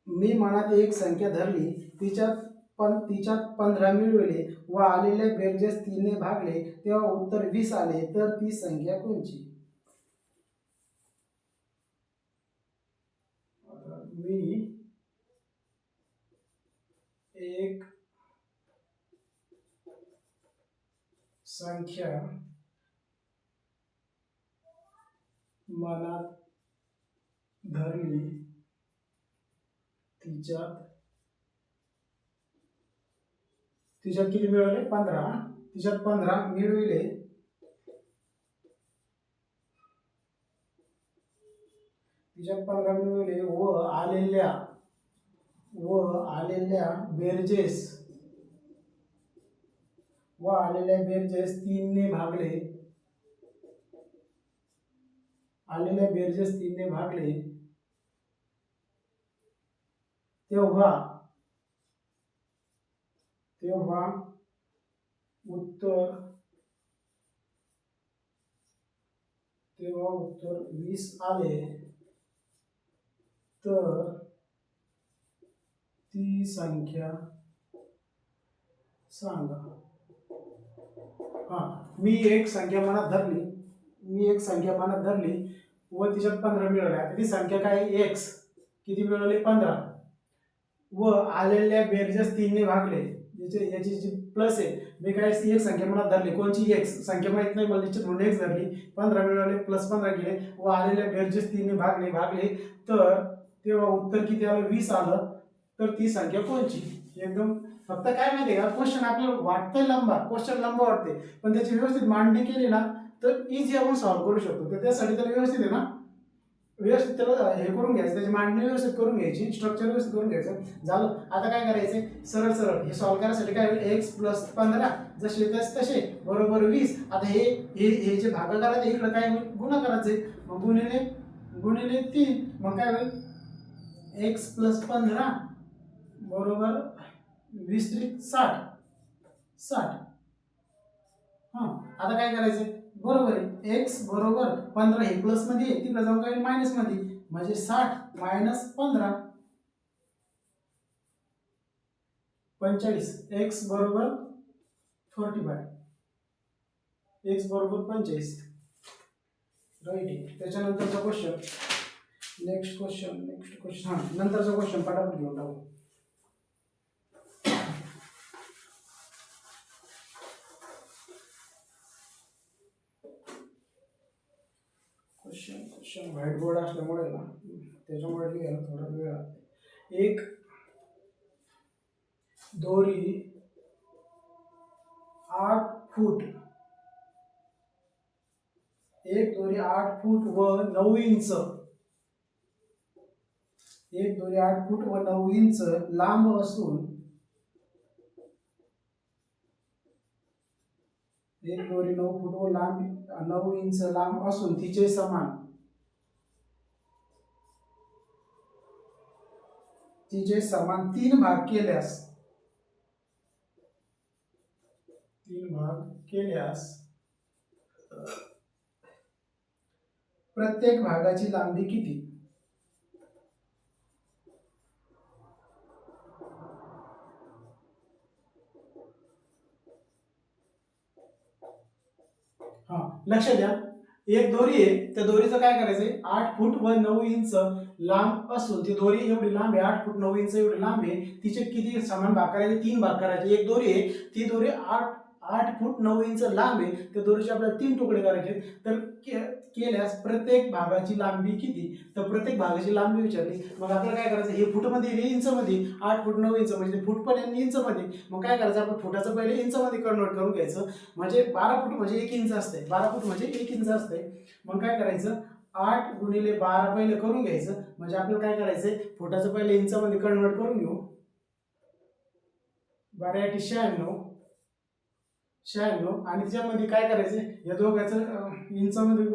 मी मनात एक संख्या धरली, तिच्यात 15 मिळवले व आलेल्या बेरजेस 3 ने भागले, तेव्हा उत्तर 20 आले, तर ती संख्या कोणची. मी एक संख्या मनात धरली, तिच्यात किती मिळवले, 15, तिच्यात 15 मिळविले, तिच्यात 15 मिळविले व आलेल्या बेरजेस 3 ने भागले, आलेल्या बेरजेस 3 ने भागले, तेव्हा उत्तर 20 आले, तर ती संख्या सांगा. हां, मी एक संख्या मनात धरली व तिच्यात 15 मिळवल्या, ती संख्या काय, एक्स किती मिळवले, 15, व आलेल्या बेरजेस 3 ने भागले, याची जी प्लस आहे, मी काय एक संख्या मनात धरली, कोणची, एक्स संख्या माहित नाही मला, तिच्यात म्हणून एक्स धरली, 15 मिळवले, प्लस 15 केले व आलेल्या बेरजेस 3 ने भागले, तर तेव्हा उत्तर किती आलं, 20 आलं, तर ती संख्या कोणची. एकदम फक्त काय माहिती का, क्वेश्चन आपल्याला वाटतंय लंबा, क्वेश्चन लंबा वाटते, पण त्याची व्यवस्थित मांडणी केली ना तर इझी आपण सॉल्व्ह करू शकतो. तर त्यासाठी त्याला व्यवस्थित आहे ना, व्यवस्थित त्याला हे करून घ्यायचं, त्याची मांडणी व्यवस्थित करून घ्यायची, स्ट्रक्चर व्यवस्थित करून घ्यायचं. झालं. आता काय करायचं, सरळ सरळ हे सॉल्व्ह करायसाठी काय होईल, x + 15 जसे तसे बरोबर 20. आता हे हे हे जे भागाकारात इकडे काय होईल, गुणाकाराचे, मग गुणिले 3, मग काय होईल x + 15 बरोबर 20 × 60. हां, आता काय करायचं, बरोबर आहे x बरोबर 15 हे प्लस मध्ये आहे, तिकडे जाऊन काय मायनस मध्ये, म्हणजे 60 - 15 45. x बरोबर 45, x बरोबर 45. राईट आहे. त्याच्यानंतरचा क्वेश्चन, नेक्स्ट क्वेश्चन हां, नंतरचा क्वेश्चन पटापट घेऊन टाकू. क्वेश्चन व्हाईट बोर्ड असल्यामुळे ना त्याच्यामुळे लिहायला थोडा वेळ लागतो. एक दोरी 8 फूट, एक दोरी 8 फूट व 9 इंच, एक दोरी 8 फूट व 9 इंच लांब असून, एक दोरी 9 फूट व 9 इंच लांब असून तिचे समान 3 भाग केल्यास, प्रत्येक भागाची लांबी किती? हा, लक्ष द्या, एक दोरी आहे, त्या दोरीचं काय करायचंय, 8 फूट व 9 इंच लांब असून ती दोरी एवढी लांब आहे, 8 फूट 9 इंच एवढी लांब आहे, तिचे किती समान भाग करायचे, 3 भाग करायचे. एक दोरी आहे, ती दोरी 8 फूट 9 इंच लांब आहे, त्या दोरीचे आपल्याला 3 तुकडे करायचे. तर केल्यास प्रत्येक भागाची लांबी किती? तर प्रत्येक भागाची लांबी विचारली, मग आपल्याला काय करायचं, हे फूट मध्ये, हे इंच मध्ये, 8 फूट 9 इंच म्हणजे फूट पण आणि इंच मध्ये, मग काय करायचं, आपण फुटाचं पहिले इंच मध्ये कन्वर्ट करून घ्यायचं, म्हणजे 12 फूट म्हणजे 1 इंच असते, 12 फूट म्हणजे 1 इंच असते. मग काय करायचं, 8 × 12 पहिले करून घ्यायचं, म्हणजे आपल्याला काय करायचंय, फुटाचं पहिले इंच मध्ये कन्वर्ट करून घेऊ. 12 × 96 आणि त्याच्यामध्ये काय करायचं, या दोघांचं इंचामध्ये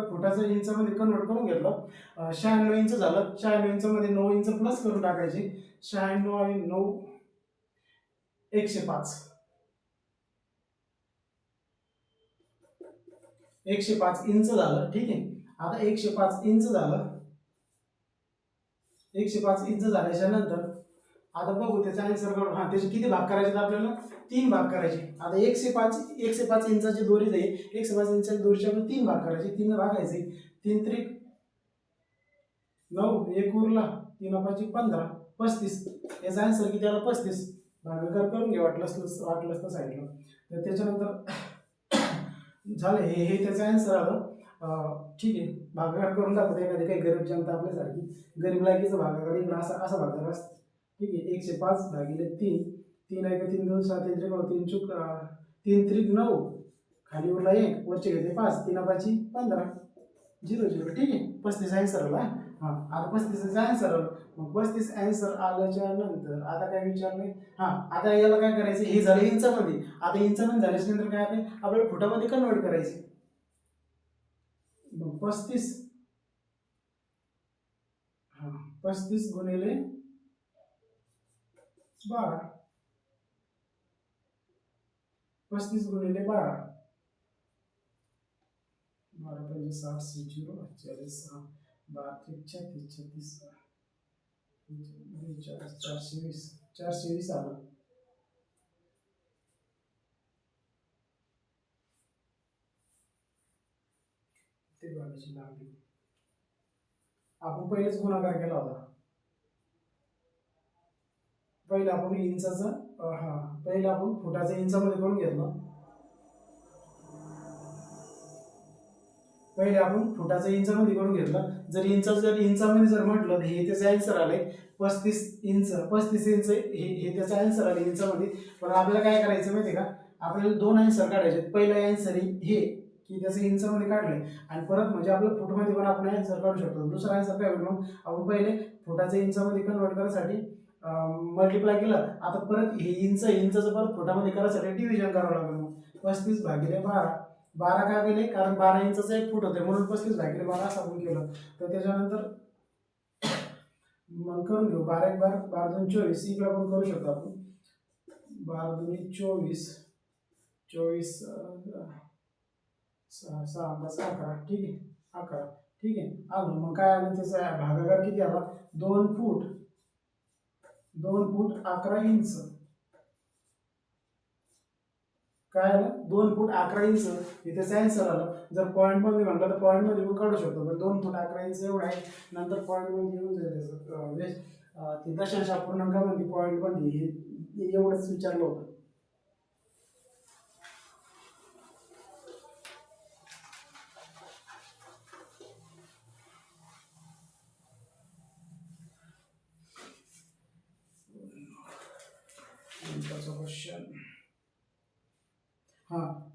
फुटाचं इंचामध्ये कन्वर्ट करून घेतलं, 96 इंच झालं. 96 इंच मध्ये 9 इंच प्लस करून टाकायचे, 96 आणि 9 105, 105 इंच झालं. ठीक आहे, आता 105 इंच झालं, 105 इंच झाल्याच्या नंतर आता बघू त्याचा आन्सर करू. हा, त्याचे किती भाग करायचे आपल्याला, 3 भाग करायचे. आता 105 इंचाची दोरी जाईल, 105 इंचाची दोरीचे आपण 3 भाग करायचे, 3 भागायचे, 3 त्रिक 9, 1 उरला, 3 × 5 = 15, 35. याचा आन्सर किती आला, 35. भागाकार करून घे वाटलंच तर साईडला. तर त्याच्यानंतर झालं, हे त्याचं आन्सर आलं. ठीक आहे, भागाकार करून दाखवतो. एखादी काही गरीब जनता आपल्यासारखी, गरीब लायकीचं भागाकार इकडं असा भागाकार असतं. ठीक आहे, 105 भागिले 3, 3 1 3 2 7 3 9, 3 चूक 3 त्रिक 9, खाली उरला 1, वरचे घेतले 5, 3 × 5 = 15, 0 0. ठीक आहे, 35 आन्सर आला. हा, आता 35 आन्सर आलं. मग 35 आन्सर आल्याच्या नंतर आता काय विचारलंय, हा, आता याला काय करायचं, हे झालं इंचामध्ये. आता इंचामध्ये झाल्याच्या नंतर काय आहे, आपल्याला फुटामध्ये कन्वर्ट करायचे. मग 35 × 12, 35 × 12, 12 × 5 = 60, 40, 12 × 36, 36, 420 आलं. ते भागाची लांबी आपण पहिलेच गुणाकार केला होता. पहिले आपण इंचाचं पहिले आपण फुटाचं इंचामध्ये करून घेतलं. पहिले आपण फुटाचं इंचामध्ये करून घेतलं. जर इंचामध्ये जर म्हटलं तर हे त्याचं आन्सर आलंय 35 इंच. 35 इंच हे त्याचं आन्सर आलं इंचामध्ये. पण आपल्याला काय करायचं माहिती आहे का, आपल्याला 2 आन्सर काढायचे. पहिला आन्सर हे की त्याचं इंचमध्ये काढलंय आणि परत म्हणजे आपलं फुटमध्ये पण आपण आन्सर काढू शकतो. दुसरा आन्सर काय होईल मग आपण पहिले फुटाचं इंचामध्ये कन्वर्ट करण्यासाठी मल्टिप्लाय केलं. आता परत हे इंचाचं परत फुटामध्ये करायसाठी डिव्हिजन करावं लागेल. मग 35/12 12 काय केले कारण 12 इंचाचं 1 फूट होते म्हणून 35/12 असं आपण केलं. तर त्याच्यानंतर मग करून घेऊ 12 1 12 12 2 24 इकडे पण करू शकतो आपण 12 2 24 24 6 10 11 ठीक आहे 11 ठीक आहे. अजून मग काय आलं त्याचा भागाकार किती आला 2 फूट 2 फूट 11 इंच काय आलं 2 फूट 11 इंच इथे आन्सर आलं. जर पॉईंट मध्ये म्हटलं तर पॉईंट मध्ये पण काढू शकतो पण 2 फूट 11 इंच एवढं आहे. नंतर पॉईंट मध्ये येऊन जाईल त्याचं ते दशांश अपूर्णांकामध्ये पॉईंट मध्ये हे एवढंच विचारलं होतं. नंतरचा क्वेश्चन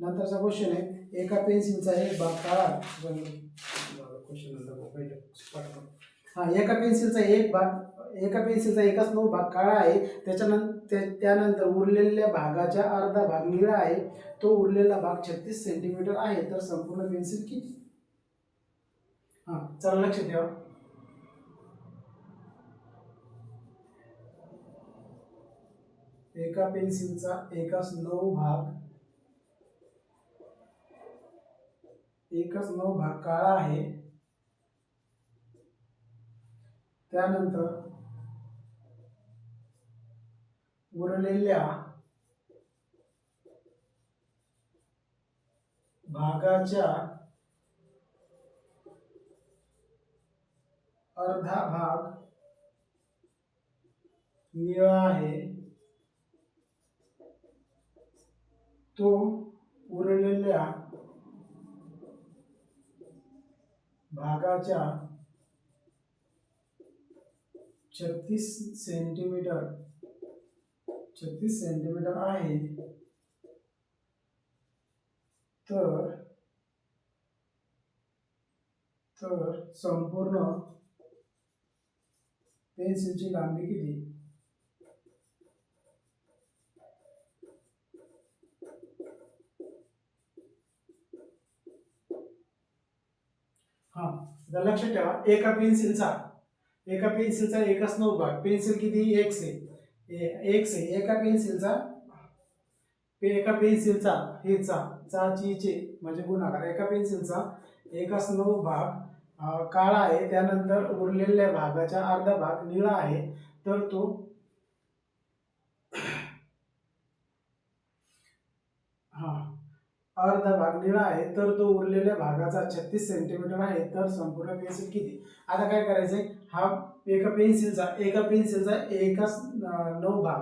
नंतरचा क्वेश्चन आहे एका पेन्सिलचा एक भाग काळा क्वेश्चन नंतर एका पेन्सिलचा एकाच 9 भाग काळा आहे त्यानंतर उरलेल्या भागाच्या अर्धा भाग निळा आहे. तो उरलेला भाग 36 सेंटीमीटर आहे तर संपूर्ण पेन्सिल किती. चला लक्ष ठेवा. एका पेन्सिलचा एकच 9 भाग काळा आहे त्यानंतर उरलेल्या भागाच्या अर्धा भाग निळा आहे. तो उरलेल्या भागाच्या 36 सेंटीमीटर आहे तर संपूर्ण पेन्सिलची लांबी किती. लक्षात ठेवा एका पेन्सिलचा एकच 9 भाग पेन्सिल किती एक्स आहे एका पेन्सिलचा चे म्हणजे गुणाकार एका पेन्सिलचा एकच 9 भाग काळा आहे त्यानंतर उरलेल्या भागाचा अर्धा भाग निळा आहे तर तो अर्धा भाग निळा आहे तर तो उरलेल्या भागाचा 36 सेंटीमीटर आहे तर संपूर्ण पेन्सिल किती. आता काय करायचंय एका पेन्सिलचा एकच 9 भाग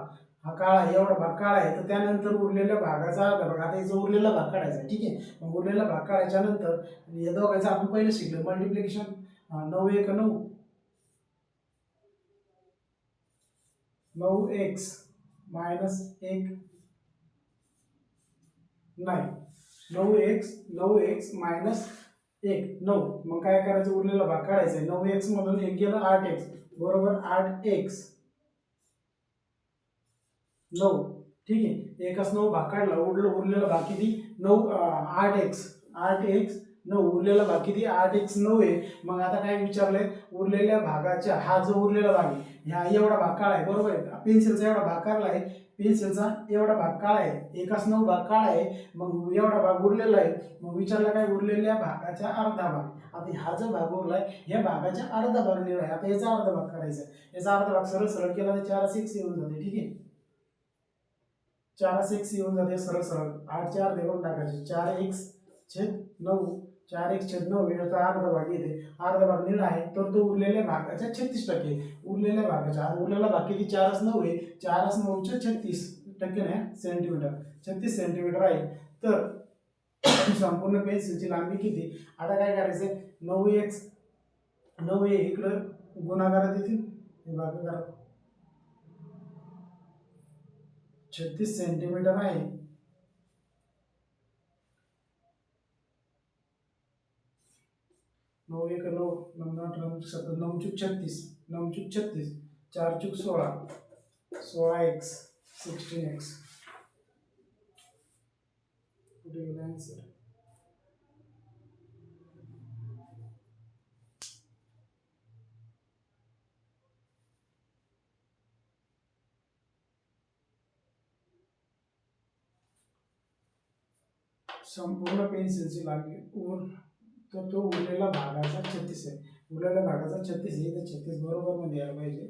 काळा एवढा भाग काळा आहे तर त्यानंतर उरलेल्या भागाचा अर्धा भाग आता याचा उरलेला भाग काढायचा ठीक आहे. मग उरलेला भाग काढायच्या नंतर या दोघांचं आपण पहिलं शिकलो मल्टिप्लिकेशन 9 1 9x - 1 नाही 9x - 1 9 मग काय करायचं उरलेला भाग काढायचा 9x मधून 1 गेलं 8x बरोबर 8x 9 ठीक आहे. एकच 9 भाग काढला उरलेला भाग किती 8x 9 उरलेला भाग किती 8x 9 आहे. मग आता काय विचारलंय उरलेल्या भागाच्या हा जो उरलेला भाग आहे ह्या एवढा भाग काळा आहे बरोबर आहे. पेन्सिलचा एवढा भाग काढला आहे पेन्सिलचा एवढा भाग काळा आहे एकच 9 भाग काळा आहे मग एवढा भाग उरलेला आहे. मग विचारला काय उरलेल्या भागाच्या अर्धा भाग आता हा जो भाग उरलाय या भागाच्या अर्धा भाग निळा आहे. आता याचा अर्धा भाग काढायचा याचा अर्धा भाग सरळ सरळ केला तर 4x येऊन जाते ठीक आहे. 4x येऊन जाते सरळ सरळ 8 4 देऊन टाकायचे 4x/9 4x/9 याचा अर्धा भाग येते अर्धा भाग निळा आहे तर तो उरलेल्या भागाच्या 36% उरलेल्या भागाच्या उरलेला भाग किती 4x9 आहे 4x9 चे 36% नाही सेंटीमीटर 36 सेंटीमीटर आहे. तर संपूर्ण पेन्सिलची लांबी किती. आता काय करायचंय 9x 9 हे इकडं गुणाकारात येतील हे भागाकारात 36 सेंटीमीटर आहे 9 1 9, 9 8 9 7, 9 चूक 36, 9 चूक 36, 4 चूक 16, 16x, 16x. कुठे गेला आन्सर? संपूर्ण पेन्सिलची लागली तर तो उरलेला भागाचा 36 आहे. उरलेल्या भागाचा 36 आहे, तर 36 बरोबर मध्ये यायला पाहिजे.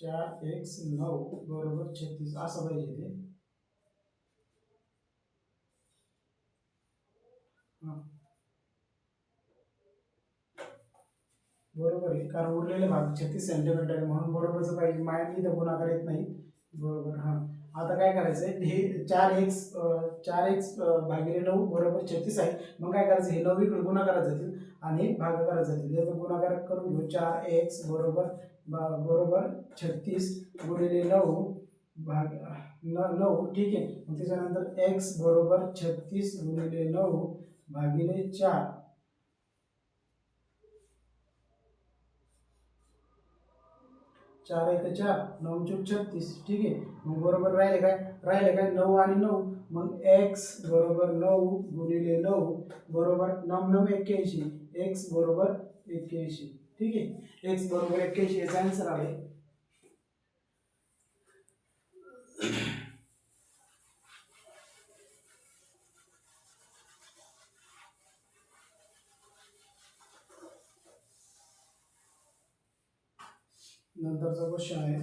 4x 9 बरोबर 36 असं पाहिजे ते. बरोबर आहे, कारण उरलेले भाग 36 सेंटीमीटर आहे म्हणून बरोबरच पाहिजे. मायने इथं गुणाकार येत नाही. बरोबर. आता काय करायचं, हे 4x भागिले 9 बरोबर 36 आहे. मग काय करायचं, हे 9 इकडे गुणाकारात जातील आणि भाग करायला जातील. याचा गुणाकार करून घेऊ. 4x बरोबर 36 गुणिले 9 भाग 9. ठीक आहे. मग त्याच्यानंतर x बरोबर 36 गुणिले 9 भागिले 4. 4 1 4, 9 चूक 36. ठीक आहे. मग बरोबर राहिले काय 9 आणि 9. मग x बरोबर 9 गुणिले 9 बरोबर 9 9 81. x बरोबर 81. ठीक आहे. x बरोबर 81 याचा आन्सर आहे. नंतरचा क्वेश्चन आहे,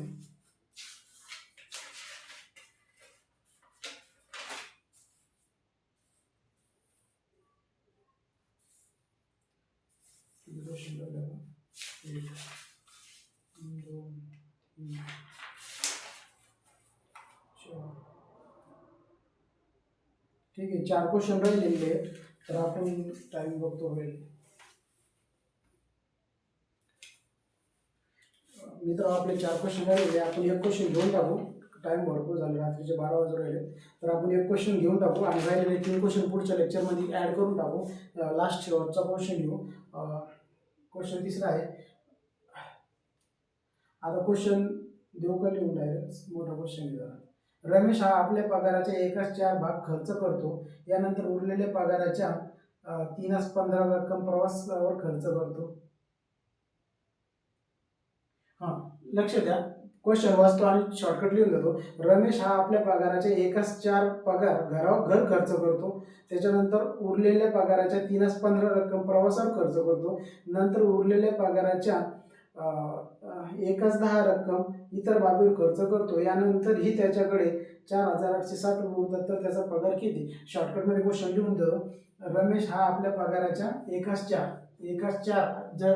ठीक आहे. 4 क्वेश्चन राहिलेले आहेत, तर आपण टाइम बघतो. होईल मित्र, आपले 4 क्वेश्चन राहिलेले. आपण एक क्वेश्चन घेऊन टाकू. टाइम भरपूर झाले, रात्रीचे 12 वाजून राहिले. तर आपण एक क्वेश्चन घेऊन टाकू आणि राहिलेले 3 क्वेश्चन पुढच्या लेक्चरमध्ये ॲड करून टाकू. लास्ट शेवटचा क्वेश्चन घेऊ. क्वेश्चन तिसरा आहे. आता क्वेश्चन देऊ का लिहून डायरेक्ट? मोठा क्वेश्चन आहे. रमेश हा आपल्या पगाराच्या एकाच 4 भाग खर्च करतो. यानंतर उरलेल्या पगाराच्या 3/15 रक्कम प्रवासावर खर्च करतो. लक्ष द्या, क्वेश्चन वाचतो आणि शॉर्टकट लिहून देतो. रमेश हा आपल्या पगाराच्या एकाच 4 पगार घर खर्च करतो. त्याच्यानंतर उरलेल्या पगाराच्या 3/15 रक्कम प्रवासावर खर्च करतो. नंतर उरलेल्या पगाराच्या 1/10 रक्कम इतर बाबीवर खर्च करतो. यानंतर ही त्याच्याकडे 4,860 रुपये उरतात. तर त्याचा पगार किती? शॉर्टकटमध्ये क्वेश्चन लिहून देतो. रमेश हा आपल्या पगाराच्या एकाच 4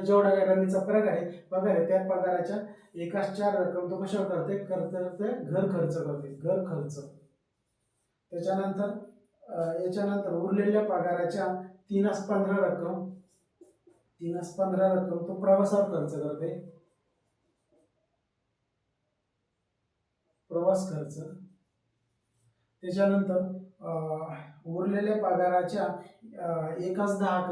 जेवढा काही रमेशचा पगार आहे त्या पगाराच्या एकाच 4 रक्कम तो कशावर करते घर खर्च करते. घर खर्च. त्याच्यानंतर याच्यानंतर उरलेल्या पगाराच्या 3/15 रक्कम तो प्रवासावर खर्च करते. प्रवास खर्च. त्याच्यानंतर उरलेल्या पगाराच्या 1/10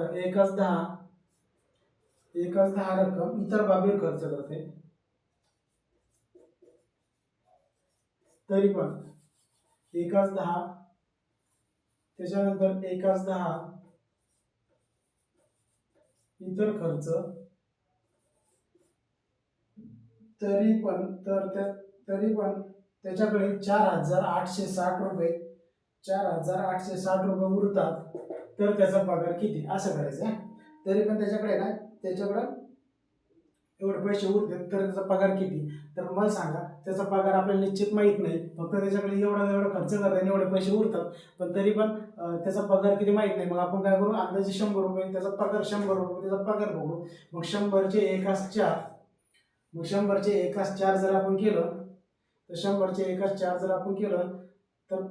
रक्कम इतर बाबीवर खर्च करते. तरी पण 1/10. त्याच्यानंतर 1/10 इतर खर्च. तरी पण त्याच्याकडे 4,860 रुपये उरतात. तर त्याचा पगार किती? असं करायचं. तरी पण त्याच्याकडे एवढे पैसे उरतात, तर त्याचा पगार किती? तर मला सांगा, त्याचा पगार आपल्याला निश्चित माहित नाही. फक्त त्याच्याकडे एवढा खर्च करतात, एवढे पैसे उरतात. पण तरी पण त्याचा पगार किती माहित नाही. मग आपण काय करू, अंदाजे 100 रुपये त्याचा पगार, 100 रुपये त्याचा पगार बघू. मग 100चे 1/4 जर आपण केलं, तर 100चे 1/4 जर आपण केलं तर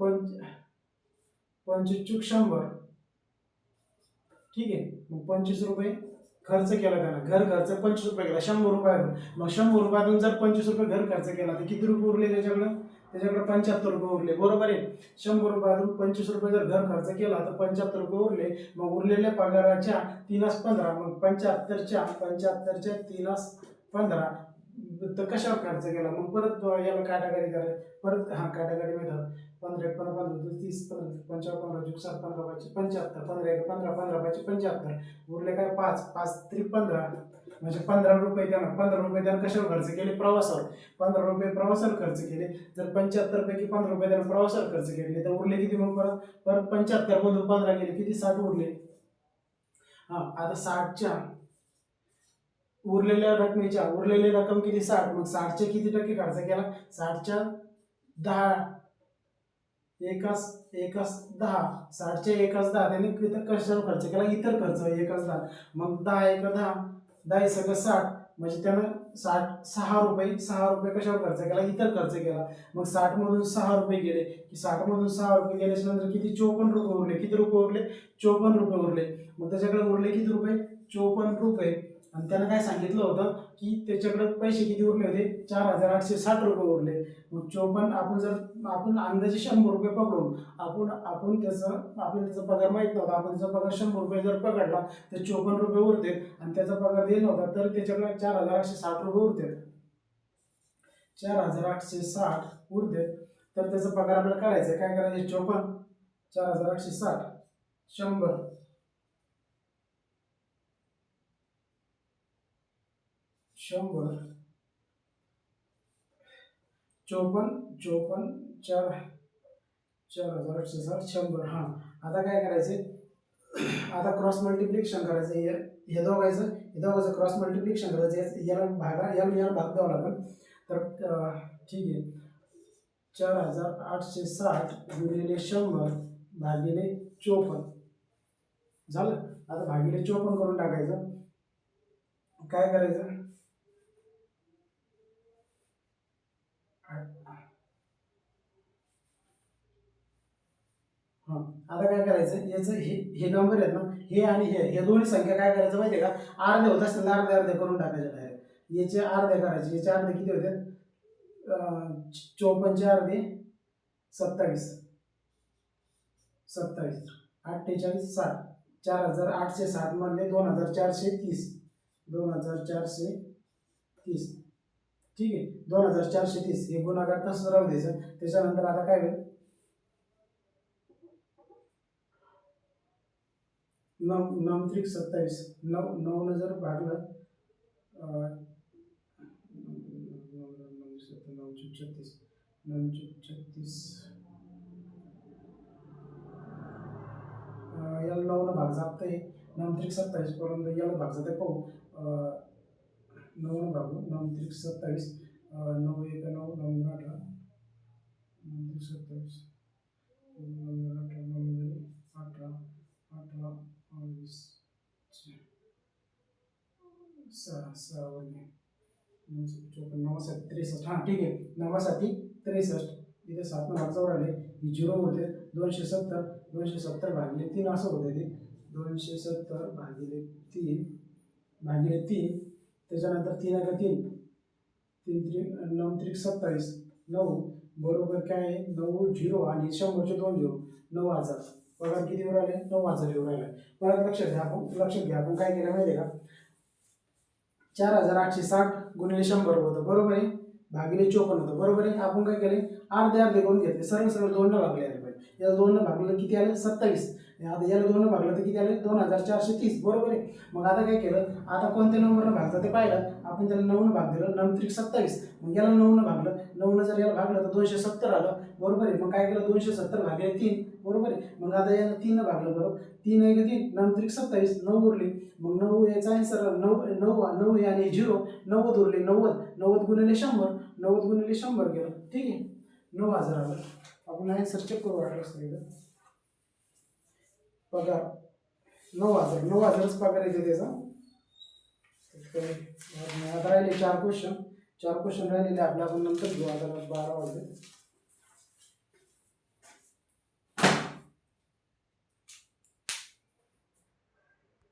25 चूक 100. ठीक आहे. मग 25 रुपये खर्च केला त्यानं. घर खर्च 25 रुपये केला, 100 रुपये. मग 100 रुपयातून जर 25 रुपये घर खर्च केला तर किती रुपये उरले त्याच्याकडं? त्याच्याकडे 75 रुपये उरले, बरोबर आहे. 100 रुपयातून 25 रुपये जर घर खर्च केला तर 75 रुपये उरले. मग उरलेल्या पगाराच्या 3/15, मग 75च्या 3/15 तर कशावर खर्च केला. मग परत याला काटाकारी करायला, परत काटाकारी मेथड. 15 1 15 15 30 55 15 60 15 5 75 15 1 15 15 5 75 उरले काय 5 5 3 15 म्हणजे 15 रुपये त्यानं कशावर खर्च केले, प्रवासावर. 15 रुपये प्रवासावर खर्च केले. जर 75 पैकी 15 रुपये त्यानं प्रवासावर खर्च केले तर उरले किती, मग परत 75 मधून 15 गेले किती, 60 उरले. आता 60च्या उरलेली रक्कम किती, 60. मग 60चे किती टक्के खर्च केला, 60च्या 10 एकास 10, 60चे 10 त्याने कशावर खर्च केला, इतर खर्च 10. मग 10 1 10, 10 सगळं 60, म्हणजे त्यानं 6 रुपये कशावर खर्च केला, इतर खर्च केला. मग 60 मधून 6 रुपये गेले की 60 मधून 6 रुपये गेल्याच्या नंतर किती, 54 रुपये उरले. किती रुपये उरले, 54 रुपये उरले. मग त्याच्याकडे उरले किती रुपये, 54 रुपये. आणि त्यानं काय सांगितलं होतं की त्याच्याकडे पैसे किती उरले होते, 4860 रुपये उरले. मग 54 आपण अंदाजे 100 रुपये पकडून आपण त्याचा पगार माहित नव्हता, आपण त्याचा पगार 100 रुपये जर पकडला तर 54 रुपये उरते. आणि त्याचा पगार दिला होता तर त्याच्याकडे 4860 रुपये उरते. 4860 उरते. तर त्याचा पगार आपल्याला काढायचा आहे. काय करायचं, 54 4860 100 54 4860 100. आता काय करायचे, आता क्रॉस मल्टिप्लिकेशन करायचं. हे दोघांचं क्रॉस मल्टिप्लिकेशन करायचं. याला भाग द्यावा लागेल. तर ठीक आहे, 4860 गुणिले 100 भागिले 54 झालं. आता भागिले 54 करून टाकायचं. काय करायचं, आता काय करायचं, याचं हे नंबर आहेत ना, हे आणि हे दोन्ही संख्या काय करायचं माहिती आहे का, अर्धे होत असतील अर्धे करून टाकायचे डायरेक्ट. याचे अर्धे करायचे. याचे अर्धे किती होते, 54चे अर्धे 27 48 60 4860 मधले 2430 ठीक आहे. 2430 हे गुणाकार तसंच राहू द्यायचं. त्याच्यानंतर आता काय होईल, 9 त्रिक 27, 9 जर भागलं 9 याला 9 भाग जाते. 9 त्रिक 27 पर्यंत याला भाग जाते. पाहू, 9 भागू 9 त्रिक 27, 9 1 9 9 18 9 त्रिक 27 9 18 18 20 6 9 7 63. ठीक आहे, 9 7 63. इथे 7 भाग 4 आले, 0 होते. 270 भागिले 3 असं होते ते. 270 भागिले 3 त्याच्यानंतर 3 3 9 त्रिक 27 9 बरोबर काय आहे, 9 0 आणि 100चे 2 0 9000. पगार किती वर आले, 9000 वर आले. परत लक्षात घ्या आपण काय केलं माहिती आहे का, 4860 गुणिले 100 होतं, बरोबर आहे, भागिले 54 होतं, बरोबर आहे. आपण काय केले, अर्धे करून घेतले. सरळ 2 भागले आले पाहिजे. याला 2 भागलं किती आले, 27. आता याला 2 भागलं तर किती आले, 2430, बरोबर आहे. मग आता काय केलं, आता कोणत्या नंबरनं भागलं ते पाहिलं आपण. त्याला 9 भाग दिलं, 9 त्रिक 27. मग याला 9 भागलं, 9 जर याला भागलं तर 270 आलं, बरोबर आहे. मग काय केलं, 270 भागिले 3, बरोबर आहे. मग आता याला 3 भागलं, बरोबर, 3 1 3 9 त्रिक 27 9 उरली. मग 9 याचा आन्सर 9 आणि 0 90 उरले. 90 गुणिले 100 90 गुणिले 100 केलं, ठीक आहे, 9000 आलं. आपण आन्सर चेक करू वाटलं असतं. पगार 9000च पगार येते त्याचा. आता राहिले 4 क्वेश्चन राहिलेले आपल्या, आपण नंतर घेऊ. आता 12 वाजले.